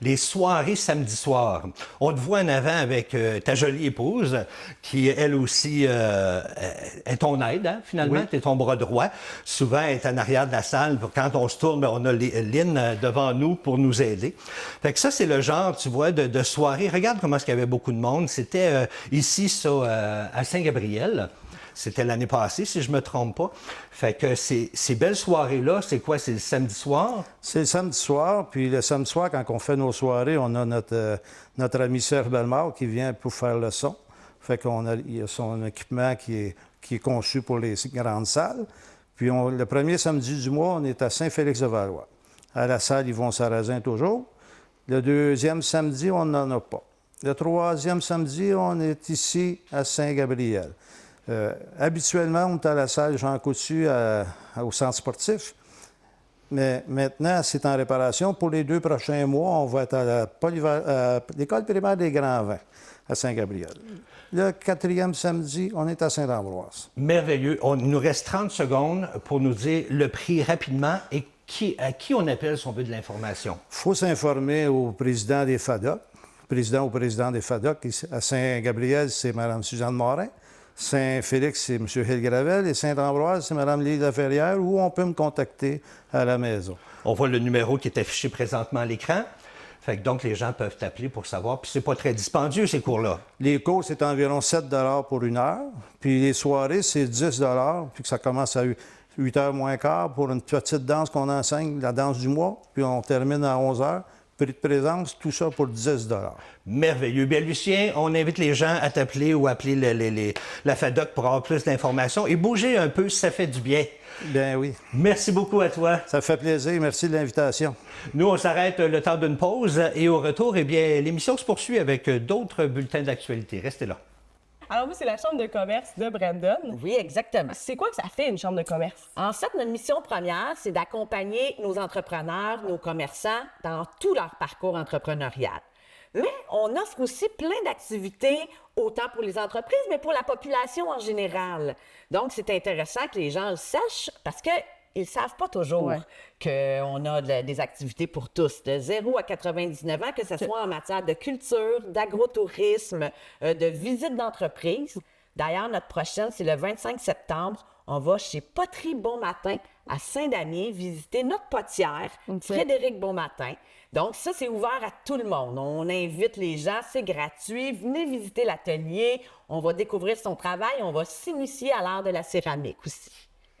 les soirées samedi soir. On te voit en avant avec ta jolie épouse, qui, elle aussi, est ton aide, hein, finalement. Oui. Tu es ton bras droit. Souvent, elle est en arrière de la salle. Quand on se tourne, on a Lynn devant nous pour nous aider. Fait que ça, c'est le genre, tu vois, de soirée. Regarde comment est-ce qu'il y avait beaucoup de monde. C'était ici, ça, à Saint-Gabriel. C'était l'année passée, si je me trompe pas. Fait que ces belles soirées-là, c'est quoi? C'est le samedi soir? C'est le samedi soir, puis le samedi soir, quand on fait nos soirées, on a notre ami Serge Bellemare qui vient pour faire le son. Fait il a son équipement qui est conçu pour les grandes salles. Puis le premier samedi du mois, on est à Saint-Félix-de-Valois. À la salle Yvon Sarrazin toujours. Le deuxième samedi, on n'en a pas. Le troisième samedi, on est ici à Saint-Gabriel. Habituellement, on est à la salle Jean Coutu au centre sportif. Mais maintenant, c'est en réparation. Pour les 2 prochains mois, on va être à l'école primaire des Grands Vins à Saint-Gabriel. Le 4e samedi, on est à Saint-Ambroise. Merveilleux. Il nous reste 30 secondes pour nous dire le prix rapidement et à qui on appelle si on veut de l'information. Il faut s'informer au président des FADOC. Président ou président des FADOC. À Saint-Gabriel, c'est Mme Suzanne Morin. Saint-Félix, c'est M. Hill Gravel. Et Saint-Ambroise, c'est Mme Lise Laferrière, ou on peut me contacter à la maison. On voit le numéro qui est affiché présentement à l'écran. Fait que donc, les gens peuvent t'appeler pour savoir. Puis c'est pas très dispendieux, ces cours-là. Les cours, c'est environ 7 pour 1 heure. Puis les soirées, c'est 10 puis que ça commence à 8 h moins quart pour une petite danse qu'on enseigne, la danse du mois. Puis on termine à 11 h. Prix de présence, tout ça pour 10 $. Merveilleux. Bien, Lucien, on invite les gens à t'appeler ou appeler la FADOC pour avoir plus d'informations. Et bouger un peu, ça fait du bien. Bien oui. Merci beaucoup à toi. Ça fait plaisir. Merci de l'invitation. Nous, on s'arrête le temps d'une pause et au retour, eh bien, l'émission se poursuit avec d'autres bulletins d'actualité. Restez là. Alors, vous, c'est la Chambre de commerce de Brandon. Oui, exactement. C'est quoi que ça fait, une chambre de commerce? En fait, notre mission première, c'est d'accompagner nos entrepreneurs, nos commerçants dans tout leur parcours entrepreneurial. Mais on offre aussi plein d'activités, autant pour les entreprises, mais pour la population en général. Donc, c'est intéressant que les gens le sachent parce qu'ils ne savent pas toujours qu'on a des activités pour tous, de 0 à 99 ans, que ce soit en matière de culture, d'agrotourisme, de visite d'entreprise. D'ailleurs, notre prochaine, c'est le 25 septembre. On va chez Poterie Bonmatin à Saint-Damier visiter notre potière, Frédéric Bonmatin. Donc, ça, c'est ouvert à tout le monde. On invite les gens, c'est gratuit. Venez visiter l'atelier. On va découvrir son travail. On va s'initier à l'art de la céramique aussi.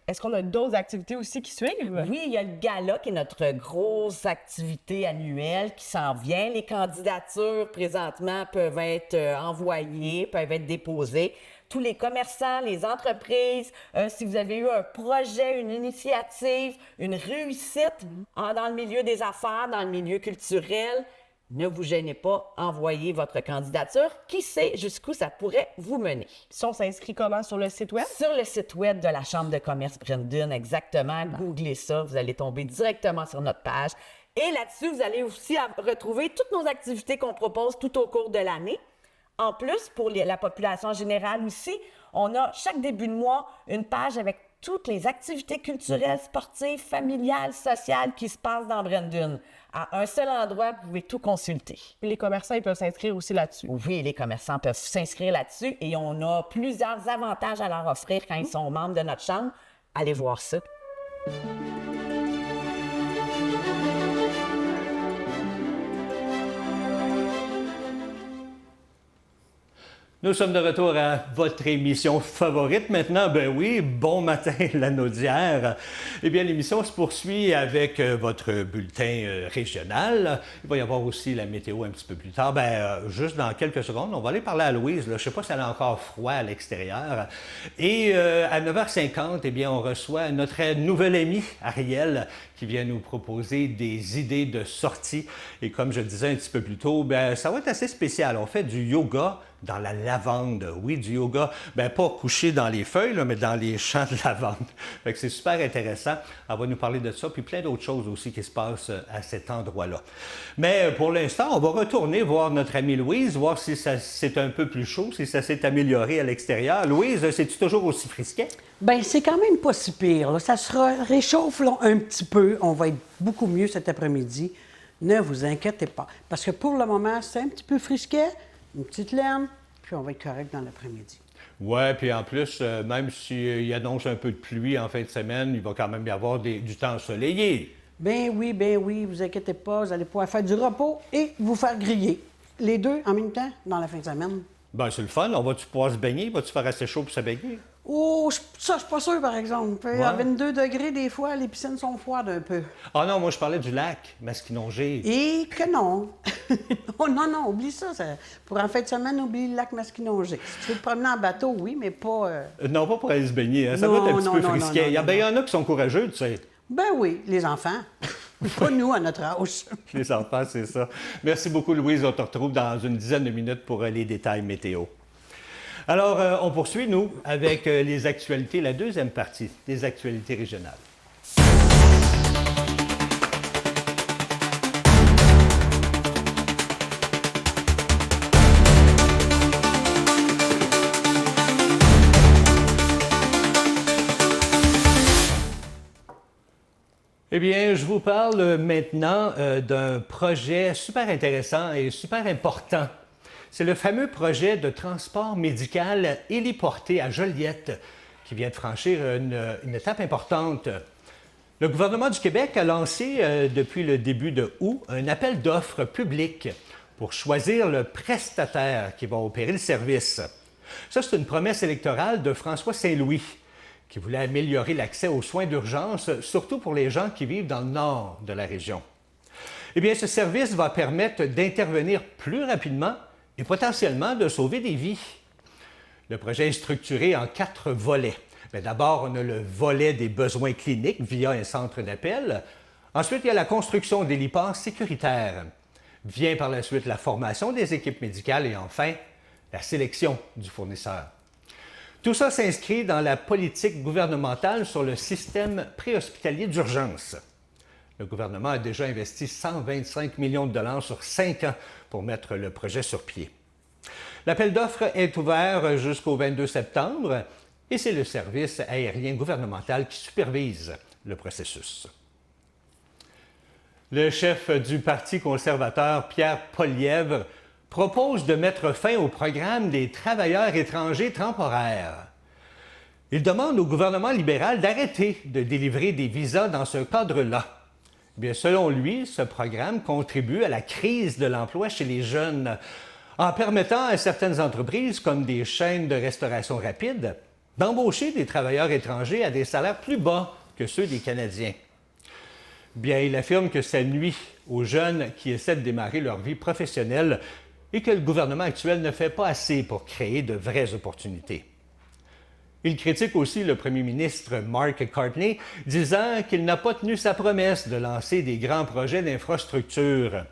Est-ce qu'on a d'autres activités aussi qui suivent? Oui, il y a le gala qui est notre grosse activité annuelle qui s'en vient. Les candidatures, présentement, peuvent être envoyées, peuvent être déposées. Tous les commerçants, les entreprises, si vous avez eu un projet, une initiative, une réussite dans le milieu des affaires, dans le milieu culturel, ne vous gênez pas, envoyez votre candidature. Qui sait jusqu'où ça pourrait vous mener? Si on s'inscrit comment sur le site web? Sur le site web de la Chambre de commerce Brandon, exactement. Googlez ça, vous allez tomber directement sur notre page. Et là-dessus, vous allez aussi retrouver toutes nos activités qu'on propose tout au cours de l'année. En plus, pour la population générale aussi, on a chaque début de mois une page avec toutes les activités culturelles, sportives, familiales, sociales qui se passent dans Brandon. À un seul endroit, vous pouvez tout consulter. Les commerçants, ils peuvent s'inscrire aussi là-dessus. Oui, les commerçants peuvent s'inscrire là-dessus et on a plusieurs avantages à leur offrir quand ils sont membres de notre chambre. Allez voir ça. Nous sommes de retour à votre émission favorite maintenant. Ben oui, bon matin la Naudière. Eh bien, l'émission se poursuit avec votre bulletin régional. Il va y avoir aussi la météo un petit peu plus tard. Juste dans quelques secondes, on va aller parler à Louise. Là. Je ne sais pas si elle a encore froid à l'extérieur. Et à 9h50, eh bien, on reçoit notre nouvel ami, Ariel, qui vient nous proposer des idées de sortie. Et comme je le disais un petit peu plus tôt, ça va être assez spécial. On fait du yoga dans la lavande. Oui, du yoga, bien pas couché dans les feuilles, là, mais dans les champs de lavande. Fait que c'est super intéressant. Elle va nous parler de ça, puis plein d'autres choses aussi qui se passent à cet endroit-là. Mais pour l'instant, on va retourner voir notre amie Louise, voir si c'est un peu plus chaud, si ça s'est amélioré à l'extérieur. Louise, c'est-tu toujours aussi frisquet? Bien, c'est quand même pas si pire, là. Ça se réchauffe là, un petit peu. On va être beaucoup mieux cet après-midi. Ne vous inquiétez pas. Parce que pour le moment, c'est un petit peu frisquet, une petite laine, puis on va être correct dans l'après-midi. Oui, puis en plus, même s'il annonce un peu de pluie en fin de semaine, il va quand même y avoir du temps ensoleillé. Ben oui, vous inquiétez pas, vous allez pouvoir faire du repos et vous faire griller. Les deux en même temps dans la fin de semaine. Ben c'est le fun. On va-tu pouvoir se baigner? Va-tu faire assez chaud pour se baigner? Oh, ça, je suis pas sûre, par exemple. À 22 degrés, des fois, les piscines sont froides un peu. Ah non, moi, je parlais du lac Masquinongé. Et que non. Oh, non, oublie ça, Pour en fin de semaine, oublie le lac Masquinongé. Si tu veux te promener en bateau, oui, mais pas... Non, pas pour aller se baigner. Hein. Ça Non, va être un petit peu non, frisquet. non, Il y en a qui sont courageux, tu sais. Ben oui, les enfants. Pas nous, à notre âge. Les enfants, c'est ça. Merci beaucoup, Louise. On te retrouve dans une dizaine de minutes pour les détails météo. Alors, on poursuit, nous, avec les actualités, la deuxième partie des actualités régionales. Eh bien, je vous parle maintenant d'un projet super intéressant et super important. C'est le fameux projet de transport médical héliporté à Joliette qui vient de franchir une étape importante. Le gouvernement du Québec a lancé depuis le début de août un appel d'offres public pour choisir le prestataire qui va opérer le service. Ça, c'est une promesse électorale de François Saint-Louis qui voulait améliorer l'accès aux soins d'urgence, surtout pour les gens qui vivent dans le nord de la région. Eh bien, ce service va permettre d'intervenir plus rapidement et potentiellement de sauver des vies. Le projet est structuré en 4 volets. D'abord, on a le volet des besoins cliniques via un centre d'appel. Ensuite, il y a la construction d'héliports sécuritaires. Vient par la suite la formation des équipes médicales et enfin, la sélection du fournisseur. Tout ça s'inscrit dans la politique gouvernementale sur le système préhospitalier d'urgence. Le gouvernement a déjà investi 125 millions de dollars sur 5 ans pour mettre le projet sur pied. L'appel d'offres est ouvert jusqu'au 22 septembre et c'est le service aérien gouvernemental qui supervise le processus. Le chef du Parti conservateur, Pierre Poilievre, propose de mettre fin au programme des travailleurs étrangers temporaires. Il demande au gouvernement libéral d'arrêter de délivrer des visas dans ce cadre-là. Bien, selon lui, ce programme contribue à la crise de l'emploi chez les jeunes en permettant à certaines entreprises, comme des chaînes de restauration rapide, d'embaucher des travailleurs étrangers à des salaires plus bas que ceux des Canadiens. Bien, il affirme que ça nuit aux jeunes qui essaient de démarrer leur vie professionnelle et que le gouvernement actuel ne fait pas assez pour créer de vraies opportunités. Il critique aussi le premier ministre Mark Carney, disant qu'il n'a pas tenu sa promesse de lancer des grands projets d'infrastructure.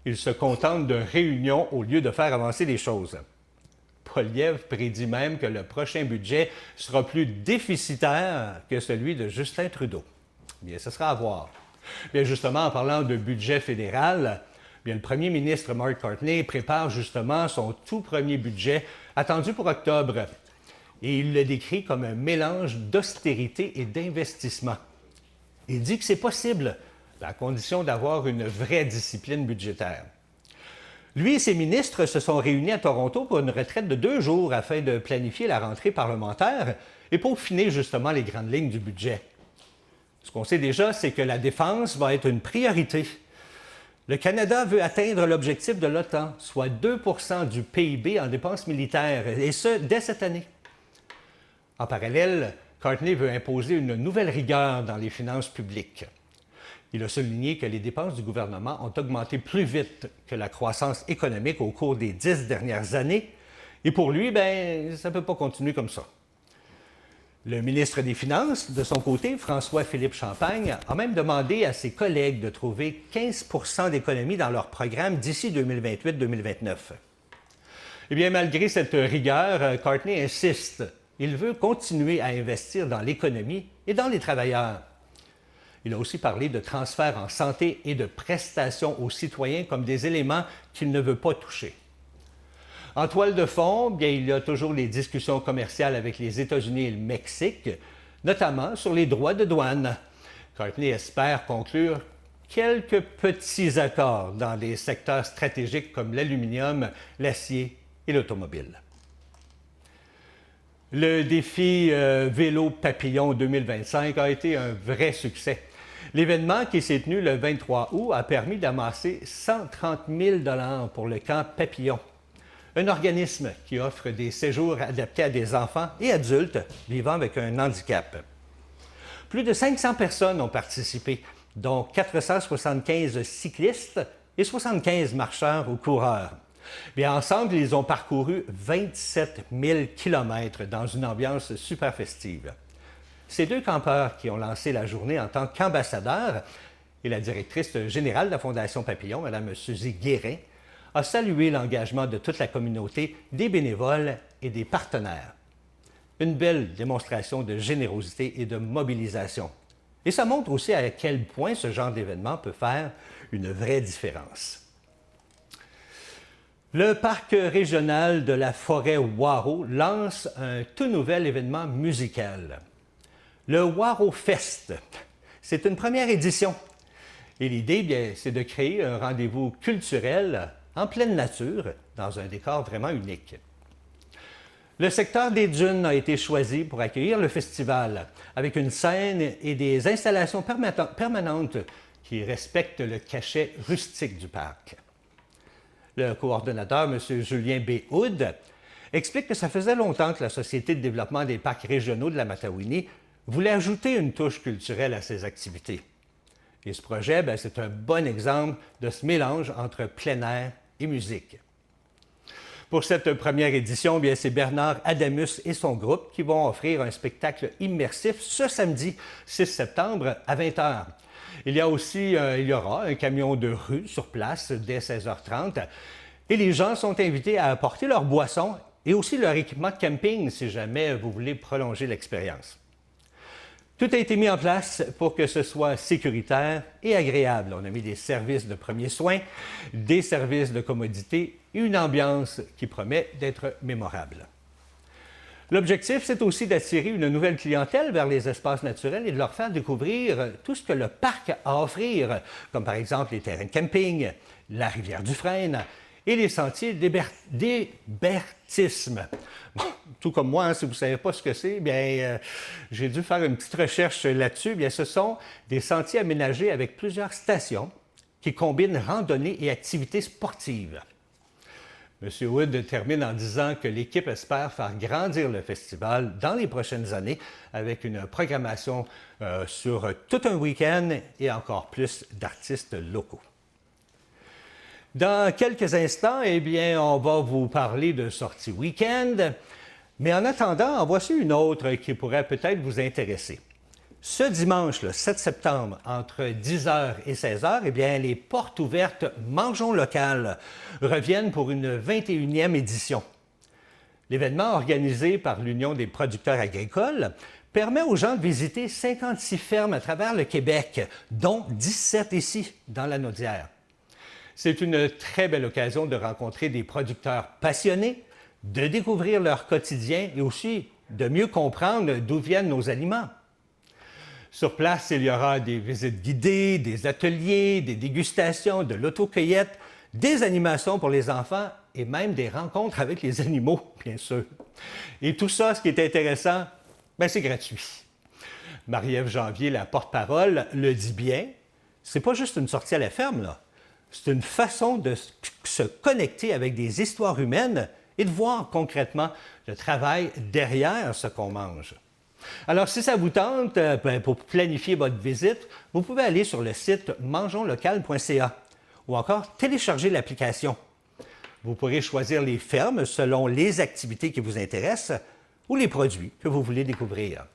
Il se contente de réunions au lieu de faire avancer les choses. Poilievre prédit même que le prochain budget sera plus déficitaire que celui de Justin Trudeau. Bien, ce sera à voir. Bien, justement, en parlant de budget fédéral, bien, le premier ministre Mark Carney prépare justement son tout premier budget attendu pour octobre. Et il le décrit comme un mélange d'austérité et d'investissement. Il dit que c'est possible, à condition d'avoir une vraie discipline budgétaire. Lui et ses ministres se sont réunis à Toronto pour une retraite de 2 jours afin de planifier la rentrée parlementaire et peaufiner justement les grandes lignes du budget. Ce qu'on sait déjà, c'est que la défense va être une priorité. Le Canada veut atteindre l'objectif de l'OTAN, soit 2 % du PIB en dépenses militaires, et ce, dès cette année. En parallèle, Carney veut imposer une nouvelle rigueur dans les finances publiques. Il a souligné que les dépenses du gouvernement ont augmenté plus vite que la croissance économique au cours des 10 dernières années, et pour lui, ça ne peut pas continuer comme ça. Le ministre des Finances, de son côté, François-Philippe Champagne, a même demandé à ses collègues de trouver 15 % d'économies dans leur programme d'ici 2028-2029. Eh bien, malgré cette rigueur, Courtney insiste. Il veut continuer à investir dans l'économie et dans les travailleurs. Il a aussi parlé de transferts en santé et de prestations aux citoyens comme des éléments qu'il ne veut pas toucher. En toile de fond, bien, il y a toujours les discussions commerciales avec les États-Unis et le Mexique, notamment sur les droits de douane. Courtney espère conclure quelques petits accords dans des secteurs stratégiques comme l'aluminium, l'acier et l'automobile. Le défi Vélo Papillon 2025 a été un vrai succès. L'événement qui s'est tenu le 23 août a permis d'amasser 130 000 $ pour le camp Papillon, un organisme qui offre des séjours adaptés à des enfants et adultes vivant avec un handicap. Plus de 500 personnes ont participé, dont 475 cyclistes et 75 marcheurs ou coureurs. Bien, ensemble, ils ont parcouru 27 000 kilomètres dans une ambiance super festive. Ces deux campeurs qui ont lancé la journée en tant qu'ambassadeurs et la directrice générale de la Fondation Papillon, Mme Suzy Guérin, a salué l'engagement de toute la communauté, des bénévoles et des partenaires. Une belle démonstration de générosité et de mobilisation. Et ça montre aussi à quel point ce genre d'événement peut faire une vraie différence. Le parc régional de la forêt Waro lance un tout nouvel événement musical. Le Waro Fest. C'est une première édition. Et l'idée, bien, c'est de créer un rendez-vous culturel en pleine nature, dans un décor vraiment unique. Le secteur des dunes a été choisi pour accueillir le festival, avec une scène et des installations permanentes qui respectent le cachet rustique du parc. Le coordonnateur, M. Julien B. Hood, explique que ça faisait longtemps que la Société de développement des parcs régionaux de la Matawini voulait ajouter une touche culturelle à ses activités. Et ce projet, bien, c'est un bon exemple de ce mélange entre plein air et musique. Pour cette première édition, bien, c'est Bernard Adamus et son groupe qui vont offrir un spectacle immersif ce samedi 6 septembre à 20h. Il y aura un camion de rue sur place dès 16h30 et les gens sont invités à apporter leurs boissons et aussi leur équipement de camping si jamais vous voulez prolonger l'expérience. Tout a été mis en place pour que ce soit sécuritaire et agréable. On a mis des services de premiers soins, des services de commodité et une ambiance qui promet d'être mémorable. L'objectif, c'est aussi d'attirer une nouvelle clientèle vers les espaces naturels et de leur faire découvrir tout ce que le parc a à offrir, comme par exemple les terrains de camping, la rivière du Frêne et les sentiers d'hébertisme. Bon, tout comme moi, si vous ne savez pas ce que c'est, bien, j'ai dû faire une petite recherche là-dessus. Bien, ce sont des sentiers aménagés avec plusieurs stations qui combinent randonnée et activités sportives. M. Wood termine en disant que l'équipe espère faire grandir le festival dans les prochaines années avec une programmation sur tout un week-end et encore plus d'artistes locaux. Dans quelques instants, eh bien, on va vous parler de sortie week-end, mais en attendant, en voici une autre qui pourrait peut-être vous intéresser. Ce dimanche, le 7 septembre, entre 10h et 16h, eh bien, les portes ouvertes Mangeons local reviennent pour une 21e édition. L'événement organisé par l'Union des producteurs agricoles permet aux gens de visiter 56 fermes à travers le Québec, dont 17 ici, dans la Naudière. C'est une très belle occasion de rencontrer des producteurs passionnés, de découvrir leur quotidien et aussi de mieux comprendre d'où viennent nos aliments. Sur place, il y aura des visites guidées, des ateliers, des dégustations, de l'autocueillette, des animations pour les enfants et même des rencontres avec les animaux, bien sûr. Et tout ça, ce qui est intéressant, bien, c'est gratuit. Marie-Ève Janvier, la porte-parole, le dit bien, c'est pas juste une sortie à la ferme, là. C'est une façon de se connecter avec des histoires humaines et de voir concrètement le travail derrière ce qu'on mange. Alors, si ça vous tente, pour planifier votre visite, vous pouvez aller sur le site mangeonslocal.ca ou encore télécharger l'application. Vous pourrez choisir les fermes selon les activités qui vous intéressent ou les produits que vous voulez découvrir.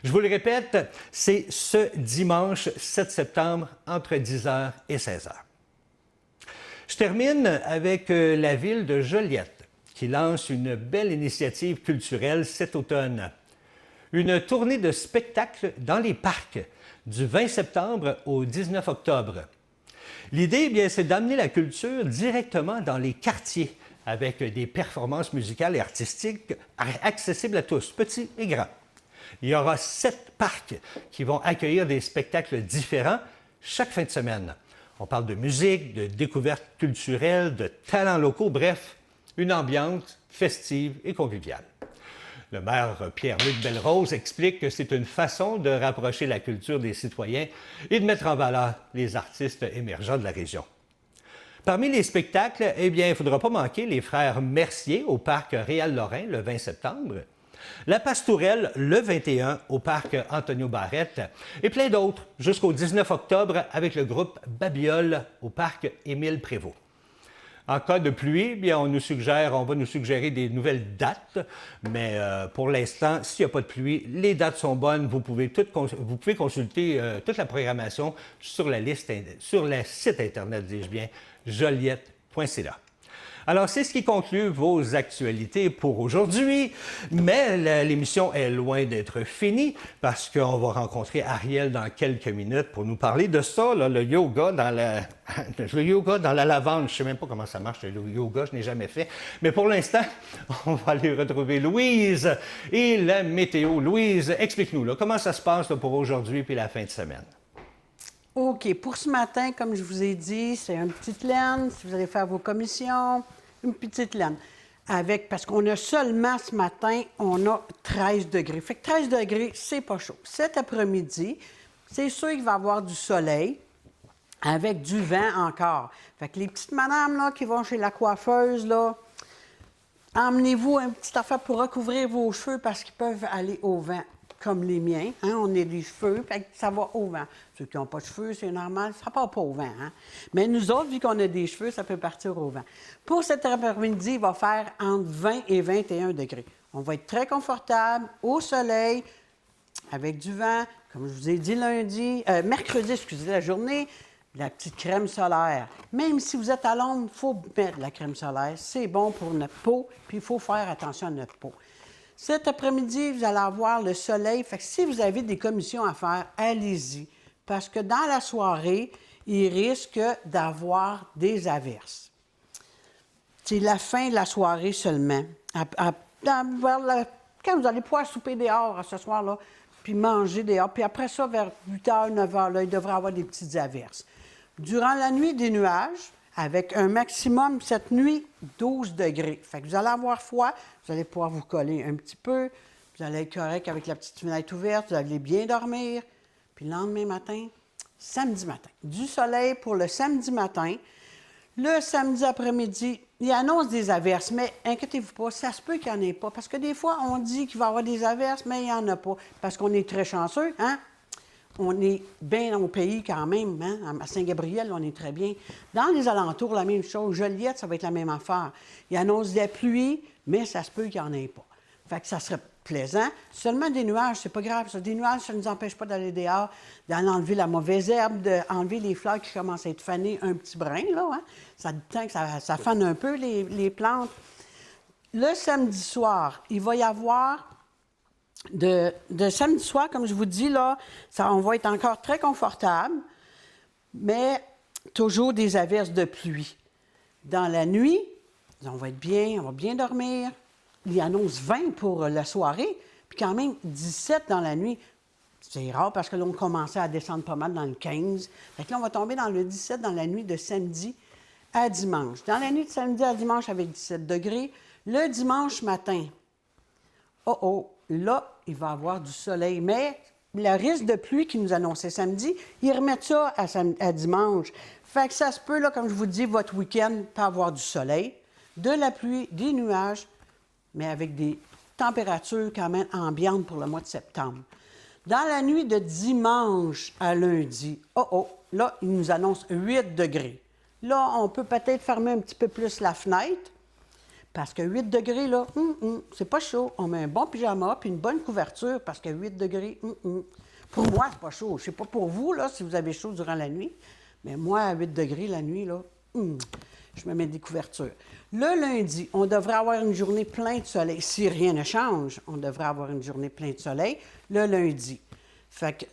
Je vous le répète, c'est ce dimanche 7 septembre entre 10h et 16h. Je termine avec la ville de Joliette. qui lance une belle initiative culturelle cet automne. Une tournée de spectacles dans les parcs du 20 septembre au 19 octobre. L'idée, bien, c'est d'amener la culture directement dans les quartiers avec des performances musicales et artistiques accessibles à tous, petits et grands. Il y aura 7 parcs qui vont accueillir des spectacles différents chaque fin de semaine. On parle de musique, de découvertes culturelles, de talents locaux, bref, une ambiance festive et conviviale. Le maire Pierre-Luc Belrose explique que c'est une façon de rapprocher la culture des citoyens et de mettre en valeur les artistes émergents de la région. Parmi les spectacles, eh bien, il ne faudra pas manquer les frères Mercier au parc Réal-Lorrain le 20 septembre, la Pastourelle le 21 au parc Antonio Barrette et plein d'autres jusqu'au 19 octobre avec le groupe Babiole au parc Émile Prévost. En cas de pluie, bien, on va nous suggérer des nouvelles dates, mais pour l'instant, s'il n'y a pas de pluie, les dates sont bonnes. Vous pouvez consulter toute la programmation sur le site Internet, dis-je bien, joliette.ca. Alors, c'est ce qui conclut vos actualités pour aujourd'hui, mais l'émission est loin d'être finie parce qu'on va rencontrer Ariel dans quelques minutes pour nous parler de ça, là, le yoga dans la lavande. Je ne sais même pas comment ça marche, le yoga, je n'ai jamais fait. Mais pour l'instant, on va aller retrouver Louise et la météo. Louise, explique-nous, là, comment ça se passe là, pour aujourd'hui puis la fin de semaine? OK. Pour ce matin, comme je vous ai dit, c'est une petite laine. Si vous allez faire vos commissions, une petite laine. Parce qu'on a seulement ce matin, on a 13 degrés. Fait que 13 degrés, c'est pas chaud. Cet après-midi, c'est sûr qu'il va y avoir du soleil avec du vent encore. Fait que les petites madames là, qui vont chez la coiffeuse, là, emmenez-vous un petit affaire pour recouvrir vos cheveux parce qu'ils peuvent aller au vent. Comme les miens, hein? On a des cheveux, fait que ça va au vent. Ceux qui n'ont pas de cheveux, c'est normal, ça ne part pas au vent. Hein? Mais nous autres, vu qu'on a des cheveux, ça peut partir au vent. Pour cet après-midi, il va faire entre 20 et 21 degrés. On va être très confortable, au soleil, avec du vent. Comme je vous ai dit mercredi, la journée, la petite crème solaire. Même si vous êtes à l'ombre, il faut mettre de la crème solaire. C'est bon pour notre peau, puis il faut faire attention à notre peau. Cet après-midi, vous allez avoir le soleil. Fait que si vous avez des commissions à faire, allez-y. Parce que dans la soirée, il risque d'avoir des averses. C'est la fin de la soirée seulement. Quand vous allez pouvoir souper dehors ce soir-là, puis manger dehors, puis après ça, vers 8 h, 9 h, là, il devrait y avoir des petites averses. Durant la nuit, des nuages, avec un maximum, cette nuit, 12 degrés. Fait que vous allez avoir froid, vous allez pouvoir vous coller un petit peu, vous allez être correct avec la petite fenêtre ouverte, vous allez bien dormir. Puis le lendemain matin, samedi matin, du soleil pour le samedi matin. Le samedi après-midi, il annonce des averses, mais inquiétez-vous pas, ça se peut qu'il n'y en ait pas. Parce que des fois, on dit qu'il va y avoir des averses, mais il n'y en a pas. Parce qu'on est très chanceux, hein? On est bien au pays quand même, hein? À Saint-Gabriel, on est très bien. Dans les alentours, la même chose. Joliette, ça va être la même affaire. Il annonce des pluies, mais ça se peut qu'il n'y en ait pas. Fait que ça serait plaisant. Seulement des nuages, c'est pas grave. Ça. Des nuages, ça ne nous empêche pas d'aller dehors, d'aller enlever la mauvaise herbe, d'enlever les fleurs qui commencent à être fanées un petit brin, là. Hein? Ça temps que ça fane un peu les plantes. Le samedi soir, il va y avoir de samedi soir, comme je vous dis, là, on va être encore très confortable, mais toujours des averses de pluie. Dans la nuit, on va être bien, on va bien dormir. Il annonce 20 pour la soirée, puis quand même 17 dans la nuit. C'est rare parce que là, on commençait à descendre pas mal dans le 15. Fait que là, on va tomber dans le 17 dans la nuit de samedi à dimanche. Dans la nuit de samedi à dimanche avec 17 degrés, le dimanche matin, là, il va y avoir du soleil. Mais le risque de pluie qui nous annonçait samedi, ils remettent ça à dimanche. Fait que ça se peut, là, comme je vous dis, votre week-end peut avoir du soleil, de la pluie, des nuages, mais avec des températures quand même ambiantes pour le mois de septembre. Dans la nuit de dimanche à lundi, là, il nous annonce 8 degrés. Là, on peut peut-être fermer un petit peu plus la fenêtre, parce que 8 degrés, là, c'est pas chaud. On met un bon pyjama puis une bonne couverture, parce que 8 degrés, Pour moi, c'est pas chaud. Je sais pas pour vous, là, si vous avez chaud durant la nuit, mais moi, à 8 degrés la nuit, là, Je me mets des couvertures. Le lundi, on devrait avoir une journée pleine de soleil. Si rien ne change, on devrait avoir une journée pleine de soleil le lundi. Fait que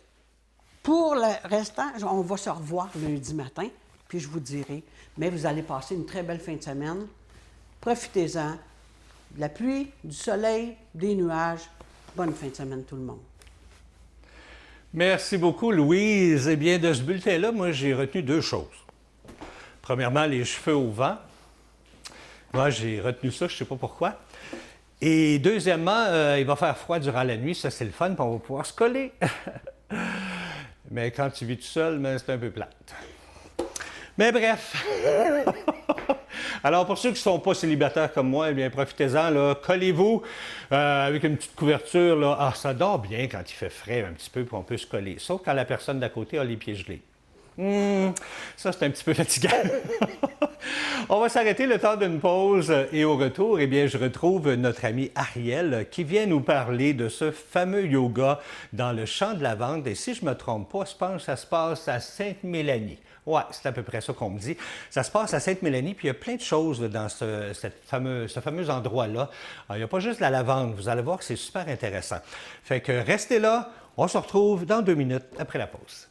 pour le restant, on va se revoir lundi matin, puis je vous dirai. Mais vous allez passer une très belle fin de semaine. Profitez-en. De la pluie, du soleil, des nuages. Bonne fin de semaine tout le monde. Merci beaucoup, Louise. Eh bien, de ce bulletin-là, moi, j'ai retenu 2 choses. Premièrement, les cheveux au vent. Moi, j'ai retenu ça, je ne sais pas pourquoi. Et deuxièmement, il va faire froid durant la nuit. Ça, c'est le fun, puis on va pouvoir se coller. Mais quand tu vis tout seul, c'est un peu plate. Mais bref. Alors, pour ceux qui ne sont pas célibataires comme moi, eh bien, profitez-en, là, collez-vous avec une petite couverture. Là. Ah, ça dort bien quand il fait frais un petit peu, puis on peut se coller. Sauf quand la personne d'à côté a les pieds gelés. Ça, c'est un petit peu fatigant. On va s'arrêter le temps d'une pause et au retour, eh bien, je retrouve notre ami Ariel qui vient nous parler de ce fameux yoga dans le champ de lavande. Et si je ne me trompe pas, je pense que ça se passe à Sainte-Mélanie. Oui, c'est à peu près ça qu'on me dit. Ça se passe à Sainte-Mélanie, puis il y a plein de choses dans ce fameux endroit-là. Alors, il n'y a pas juste la lavande, vous allez voir que c'est super intéressant. Fait que restez là, on se retrouve dans 2 minutes après la pause.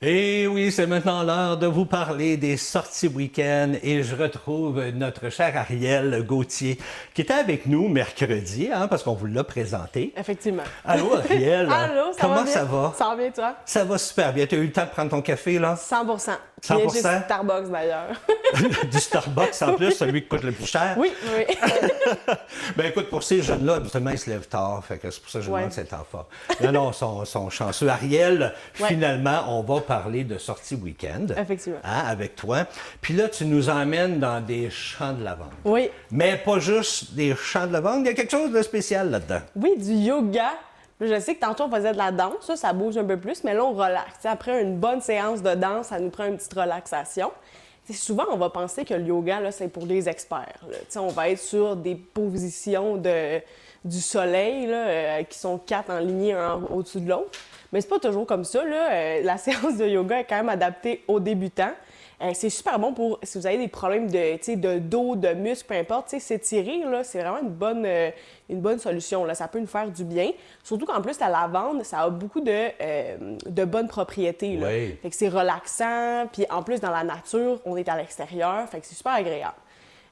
Et oui, c'est maintenant l'heure de vous parler des sorties week-end et je retrouve notre cher Ariel Gauthier qui était avec nous mercredi, hein, parce qu'on vous l'a présenté. Effectivement. Allô, Ariel? Allô, ça Comment va bien? ça va? Ça va bien, toi? Ça va super bien. Tu as eu le temps de prendre ton café, là? 100%. 100%? Bien, j'ai Starbucks, d'ailleurs. Du Starbucks en plus, celui qui coûte le plus cher. Oui, oui. Ben écoute, pour ces jeunes-là, habituellement, ils se lèvent tard, fait que c'est pour ça que je demande cet enfant. Non, ils sont chanceux. Ariel, finalement, on va parler de sortie week-end. Effectivement. Hein, avec toi. Puis là, tu nous emmènes dans des champs de lavande. Oui. Mais pas juste des champs de lavande, il y a quelque chose de spécial là-dedans. Oui, du yoga. Je sais que tantôt, on faisait de la danse, ça bouge un peu plus, mais là, on relaxe. T'sais, après une bonne séance de danse, ça nous prend une petite relaxation. T'sais, souvent, on va penser que le yoga, là, c'est pour des experts. On va être sur des positions du soleil là, qui sont 4 en lignée, un au-dessus de l'autre. Mais c'est pas toujours comme ça. Là. La séance de yoga est quand même adaptée aux débutants. C'est super bon pour si vous avez des problèmes de dos, de muscles, peu importe. S'étirer, là, c'est vraiment une bonne solution. Là. Ça peut nous faire du bien. Surtout qu'en plus, la lavande, ça a beaucoup de bonnes propriétés. Là. Oui. Fait que c'est relaxant. Puis en plus, dans la nature, on est à l'extérieur. Fait que c'est super agréable.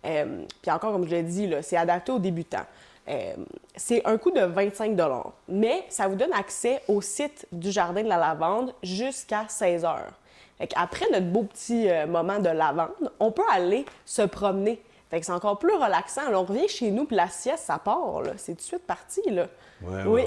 Puis encore, comme je l'ai dit, là, c'est adapté aux débutants. C'est un coût de 25 $, mais ça vous donne accès au site du Jardin de la Lavande jusqu'à 16 heures. Après notre beau petit moment de lavande, on peut aller se promener. Fait que c'est encore plus relaxant. Là, on revient chez nous, puis la sieste, ça part. Là. C'est tout de suite parti. Là. Oui.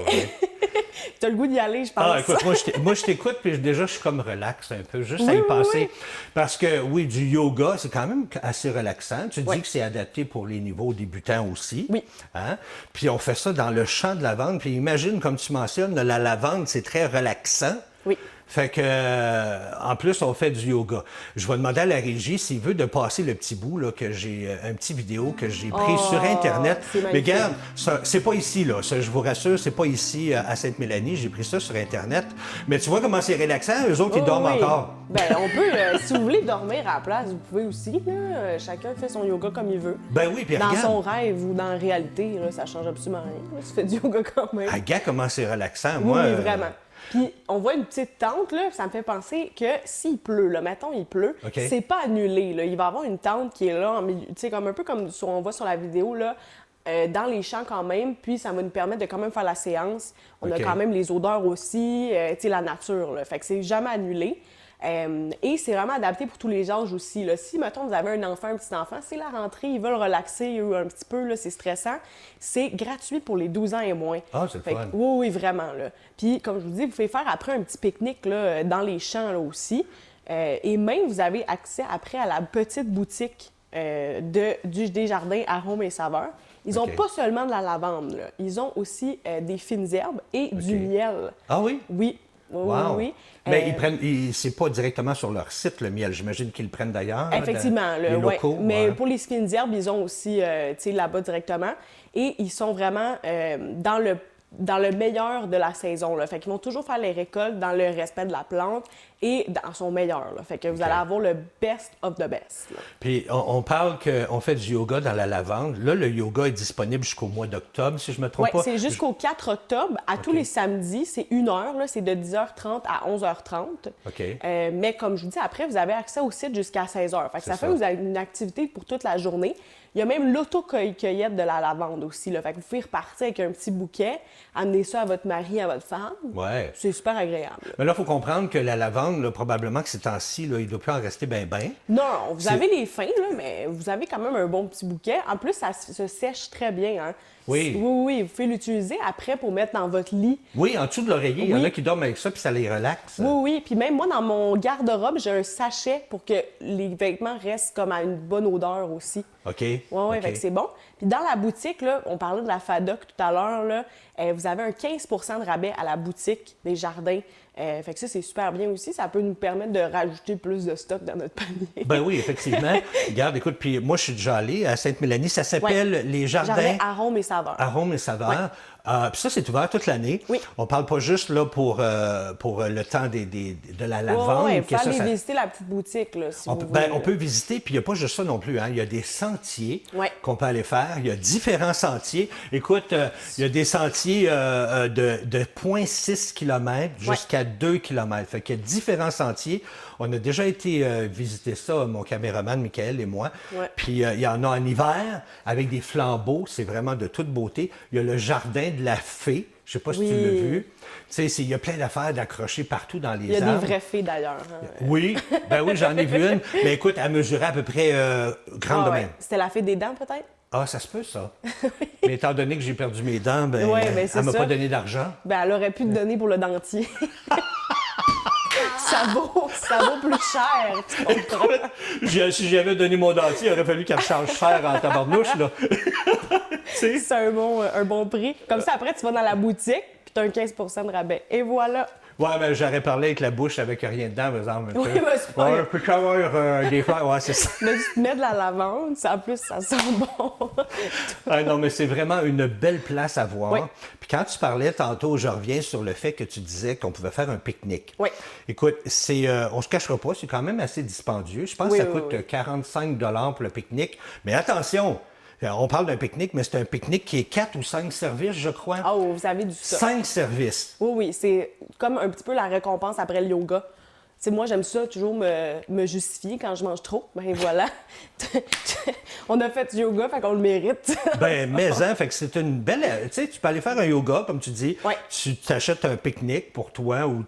Tu as le goût d'y aller, je pense. Ah, écoute, moi, je t'écoute, puis déjà, je suis comme relax un peu, juste à y penser. Parce que, oui, du yoga, c'est quand même assez relaxant. Tu dis que c'est adapté pour les niveaux débutants aussi. Oui. Hein? Puis on fait ça dans le champ de lavande. Puis imagine, comme tu mentionnes, la lavande, c'est très relaxant. Oui. Fait que, en plus, on fait du yoga. Je vais demander à la régie s'il veut de passer le petit bout, là, que j'ai, un petit vidéo que j'ai pris sur Internet. Mais regarde, c'est pas ici, là. Ça, je vous rassure, c'est pas ici à Sainte-Mélanie. J'ai pris ça sur Internet. Mais tu vois comment c'est relaxant? Eux autres, ils dorment encore. Ben, on peut, si vous voulez dormir à la place, vous pouvez aussi. Là. Chacun fait son yoga comme il veut. Ben oui, puis dans regarde. son rêve ou dans la réalité, là, ça change absolument rien. Tu fais du yoga quand même. Regarde comment c'est relaxant. Oui, Moi, oui, vraiment. Puis, on voit une petite tente, là, ça me fait penser que s'il pleut, là, mettons, il pleut, c'est pas annulé, là. Il va y avoir une tente qui est là, en milieu, tu sais, comme un peu comme on voit sur la vidéo, là, dans les champs quand même, puis ça va nous permettre de quand même faire la séance. On a quand même les odeurs aussi, tu sais, la nature, là. Fait que c'est jamais annulé. Et c'est vraiment adapté pour tous les âges aussi. Là. Si, mettons, vous avez un enfant, un petit-enfant, c'est la rentrée, ils veulent relaxer eux, un petit peu, là, c'est stressant, c'est gratuit pour les 12 ans et moins. Ah, c'est le fun. Oui, vraiment. Là. Puis, comme je vous dis, vous pouvez faire après un petit pique-nique là, dans les champs là, aussi. Et même, vous avez accès après à la petite boutique du Desjardins Arômes et Saveurs. Ils n'ont pas seulement de la lavande, là. Ils ont aussi des fines herbes et du miel. Ah oui? Oui. Oui, Wow. oui. Mais c'est pas directement sur leur site, le miel. J'imagine qu'ils le prennent d'ailleurs. Effectivement, les ouais. locaux. Mais ouais. pour les skins d'herbe, ils ont aussi là-bas directement. Et ils sont vraiment dans le meilleur de la saison. Là. Fait qu'ils vont toujours faire les récoltes dans le respect de la plante et dans son meilleur. Là. Fait que vous allez avoir le best of the best. Là. Puis on parle qu'on fait du yoga dans la lavande. Là, le yoga est disponible jusqu'au mois d'octobre, si je me trompe Oui, pas. c'est jusqu'au 4 octobre. À tous les samedis, c'est 1 heure. Là, c'est de 10h30 à 11h30. OK. Mais comme je vous dis, après, vous avez accès au site jusqu'à 16h. Fait que ça fait que vous avez une activité pour toute la journée. Il y a même l'auto-cueillette de la lavande aussi. Là. Fait que vous pouvez repartir avec un petit bouquet, amener ça à votre mari, à votre femme. Ouais. C'est super agréable. Mais là, il faut comprendre que la lavande, là, probablement que ces temps-ci, là, il ne doit plus en rester ben. Non, vous avez les fins, là, mais vous avez quand même un bon petit bouquet. En plus, ça se sèche très bien. Hein? Oui. Oui, vous pouvez l'utiliser après pour mettre dans votre lit. Oui, en dessous de l'oreiller. Il y en Oui. a qui dorment avec ça, puis ça les relaxe. Oui. Puis même moi, dans mon garde-robe, j'ai un sachet pour que les vêtements restent comme à une bonne odeur aussi. OK. Oui, OK. fait que c'est bon. Puis dans la boutique, là, on parlait de la FADOC tout à l'heure, là, vous avez un 15 de rabais à la boutique des jardins. Fait que ça, c'est super bien aussi. Ça peut nous permettre de rajouter plus de stock dans notre panier. Ben oui, effectivement. Regarde, écoute, puis moi, je suis déjà allé à Sainte-Mélanie. Ça s'appelle les Jardins Jardin arômes et saveurs. Arômes et saveurs. Puis ça, c'est ouvert toute l'année. Oui. On parle pas juste là pour le temps de la lavande. Oui, que faut aller ça- visiter la petite boutique, là, si On vous peut, voulez. on peut visiter, puis il n'y a pas juste ça non plus. Hein. Il y a des sentiers Ouais. qu'on peut aller faire. Il y a différents sentiers. Écoute, il y a des sentiers de 0,6 km jusqu'à 2 km. Fait qu'il y a différents sentiers. On a déjà été visiter ça, mon caméraman Michael et moi. Ouais. Puis il y en a en hiver avec des flambeaux. C'est vraiment de toute beauté. Il y a le jardin de la fée. Je sais pas si tu l'as vu. Tu sais, il y a plein d'affaires d'accrocher partout dans les Il y a arbres. des vraies fées, d'ailleurs. Hein. Oui, ben oui, j'en ai vu une. Mais écoute, elle mesurait à peu près grande de Ah ouais. même. C'était la fée des dents, peut-être? Ah, ça se peut, ça. Mais étant donné que j'ai perdu mes dents, ben, Ouais, ben, c'est elle m'a ça. pas donné d'argent. Ben, elle aurait pu te donner pour le dentier. ça vaut plus cher. tu comprends? Si j'avais donné mon dentier, il aurait fallu qu'elle me change cher en tabarnouche, là. Tu sais? C'est un bon prix. Comme ça, après, tu vas dans la boutique, puis tu as un 15 de rabais. Et voilà. Ouais, ben j'aurais parlé avec la bouche avec rien dedans, par exemple. Oui, tu sais. ben, c'est pas Ouais, grave. peut-tu avoir des fleurs? Ouais, c'est ça. Mais tu te mets de la lavande, ça, en plus, ça sent bon. Ah non, mais c'est vraiment une belle place à voir. Oui. Puis quand tu parlais tantôt, je reviens sur le fait que tu disais qu'on pouvait faire un pique-nique. Oui. Écoute, on se cachera pas, c'est quand même assez dispendieux. Je pense Oui, que ça oui, coûte oui. 45 $ pour le pique-nique. Mais attention, on parle d'un pique-nique, mais c'est un pique-nique qui est 4 ou 5 services, je crois. Oh, vous avez du stock. 5 services. Oui, c'est comme un petit peu la récompense après le yoga. Tu sais, moi, j'aime ça, toujours me justifier quand je mange trop. Ben voilà. On a fait du yoga, fait qu'on le mérite. Ben, mais fait que c'est une belle. Tu sais, tu peux aller faire un yoga, comme tu dis. Ouais. Tu t'achètes un pique-nique pour toi ou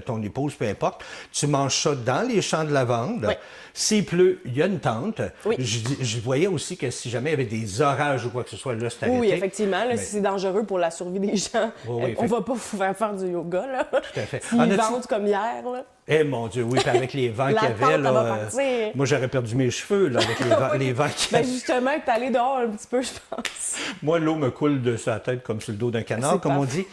ton épouse, peu importe. Tu manges ça dans les champs de lavande. Ouais. S'il pleut, il y a une tente. Oui. Je voyais aussi que si jamais il y avait des orages ou quoi que ce soit, là, c'est arrêté. Oui, effectivement. Là, Mais- si c'est dangereux pour la survie des gens, Oui, on va pas vous faire du yoga. Là. Tout à fait. S'ils En as-tu- vendent comme hier. Là. Eh mon Dieu, oui, puis avec les vents La qu'il y avait, tente, elle là, va partir. moi j'aurais perdu mes cheveux là, avec les vents qu'il y Ben avait. justement, t'es allé dehors un petit peu, je pense. Moi, l'eau me coule de sa tête comme sur le dos d'un canard, C'est comme on parfait.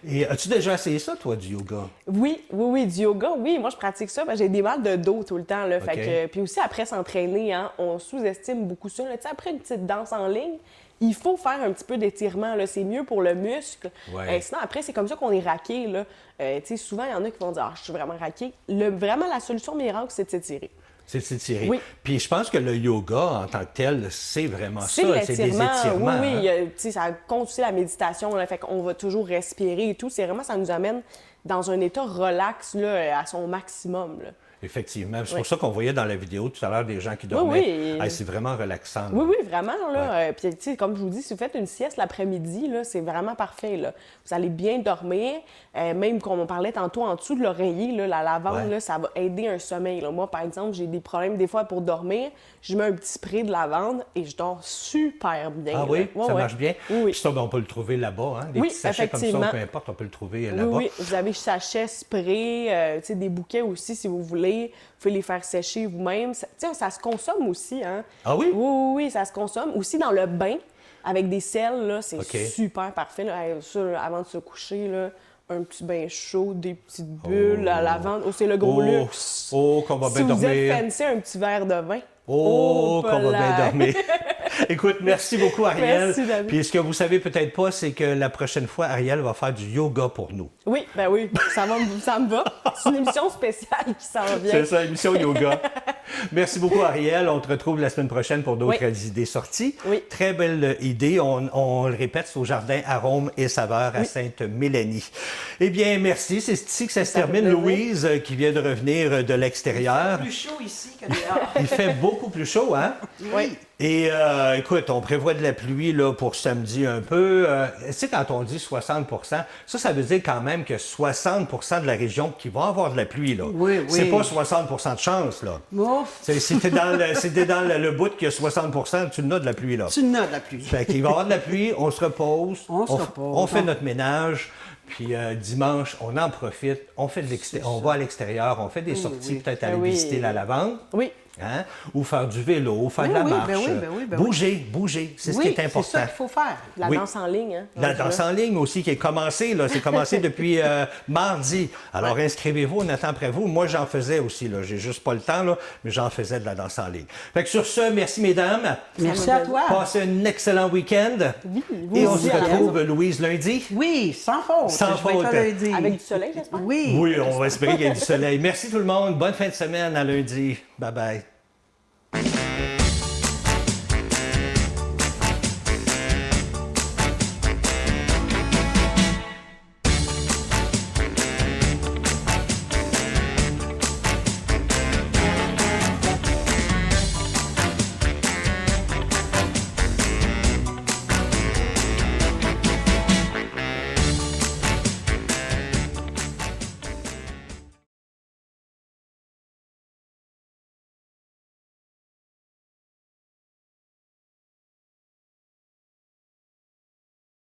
dit. Et as-tu déjà essayé ça, toi, du yoga? Oui, du yoga, oui. Moi, je pratique ça. J'ai des mal de dos tout le temps. Là, fait OK. que, puis aussi, après s'entraîner, hein, on sous-estime beaucoup ça. Là. Tu sais, après une petite danse en ligne, il faut faire un petit peu d'étirement. Là. C'est mieux pour le muscle. Ouais. Sinon, après, c'est comme ça qu'on est raqué. Là. Tu sais, souvent, il y en a qui vont dire « Ah, je suis vraiment raqué ». Vraiment, la solution miracle, c'est de s'étirer. C'est de s'étirer. Oui. Puis je pense que le yoga, en tant que tel, c'est vraiment C'est ça. de C'est des l'étirement. étirements. Oui, hein. il y a- tu sais, ça compte aussi la méditation. Là, fait qu'on va toujours respirer et tout. C'est vraiment, ça nous amène dans un état relax là, à son maximum. Là. Effectivement. C'est Oui. pour ça qu'on voyait dans la vidéo tout à l'heure des gens qui dormaient. oui. Hey, c'est vraiment relaxant. Oui, oui, vraiment. Là. Puis, tu sais, comme je vous dis, si vous faites une sieste l'après-midi, là, c'est vraiment parfait. Là. Vous allez bien dormir. Même comme on parlait tantôt, en dessous de l'oreiller, là, la lavande, Ouais. là, ça va aider un sommeil. Là. Moi, par exemple, j'ai des problèmes des fois pour dormir. Je mets un petit spray de lavande et je dors super bien. Ah là. oui, Ouais, ça ouais. marche bien. Oui, oui. Puis ça, ben, on peut le trouver là-bas. Hein? Des Oui, petits sachets comme ça, effectivement. peu importe, on peut le trouver Oui, là-bas. oui, vous avez sachets, spray, tu sais, des bouquets aussi, si vous voulez. Vous pouvez les faire sécher vous-même. Ça, tu sais, ça se consomme aussi, hein? Ah oui? Oui, ça se consomme. Aussi dans le bain, avec des sels, là, c'est OK. super parfait. Là. Ça, avant de se coucher, là, un petit bain chaud, des petites bulles à lavande. Oh, c'est le gros luxe. Oh, qu'on va Si bien vous dormir. êtes fancy, un petit verre de vin. Oh, qu'on va bien palais. dormir. Écoute, merci beaucoup, Ariel. Merci, David. Puis ce que vous savez peut-être pas, c'est que la prochaine fois, Ariel va faire du yoga pour nous. Oui, ben oui, ça me va. C'est une émission spéciale qui s'en vient. C'est ça, émission yoga. Merci beaucoup, Ariel. On te retrouve la semaine prochaine pour d'autres idées sorties. Oui. Très belle idée. On le répète, c'est au jardin Arômes et Saveurs à Sainte-Mélanie. Eh bien, merci. C'est ici que ça se termine. plaisir. Louise, qui vient de revenir de l'extérieur. Plus chaud ici que dehors. Il fait beaucoup plus chaud, hein? Oui. Et écoute, on prévoit de la pluie là, pour samedi un peu. Tu sais, quand on dit 60 ça veut dire quand même que 60 de la région qui va avoir de la pluie. Là. Oui, oui. C'est pas 60 de chance. Là. Ouf, Si t'es dans le bout qu'il y a 60 tu n'as de la pluie. Là. tu n'as de la pluie. Fait qu'il va y avoir de la pluie, on se repose, On se repose. on fait notre ménage. Puis dimanche, on en profite, on va à l'extérieur, on fait des sorties, peut-être aller oui. visiter la lavande. Oui. Hein? Ou faire du vélo, ou faire de la Oui, marche. ben oui, ben oui, ben oui. Bouger, c'est ce Oui, qui est c'est important. ça qu'il faut faire. La Oui. danse en ligne, hein? La danse en ligne aussi qui est commencée, là. C'est commencé depuis mardi. Alors inscrivez-vous, on attend après vous. Moi, j'en faisais aussi, là. J'ai juste pas le temps, là, mais j'en faisais de la danse en ligne. Fait que sur ce, merci mesdames. Merci à toi. Passez un excellent week-end. Et on se aussi, Ariel. retrouve, Louise, lundi. Oui, sans faute. Sans Je vais être faute. là lundi. Avec du soleil, j'espère. Oui. Oui, on va espérer qu'il y ait du soleil. Merci tout le monde. Bonne fin de semaine à lundi. Bye bye.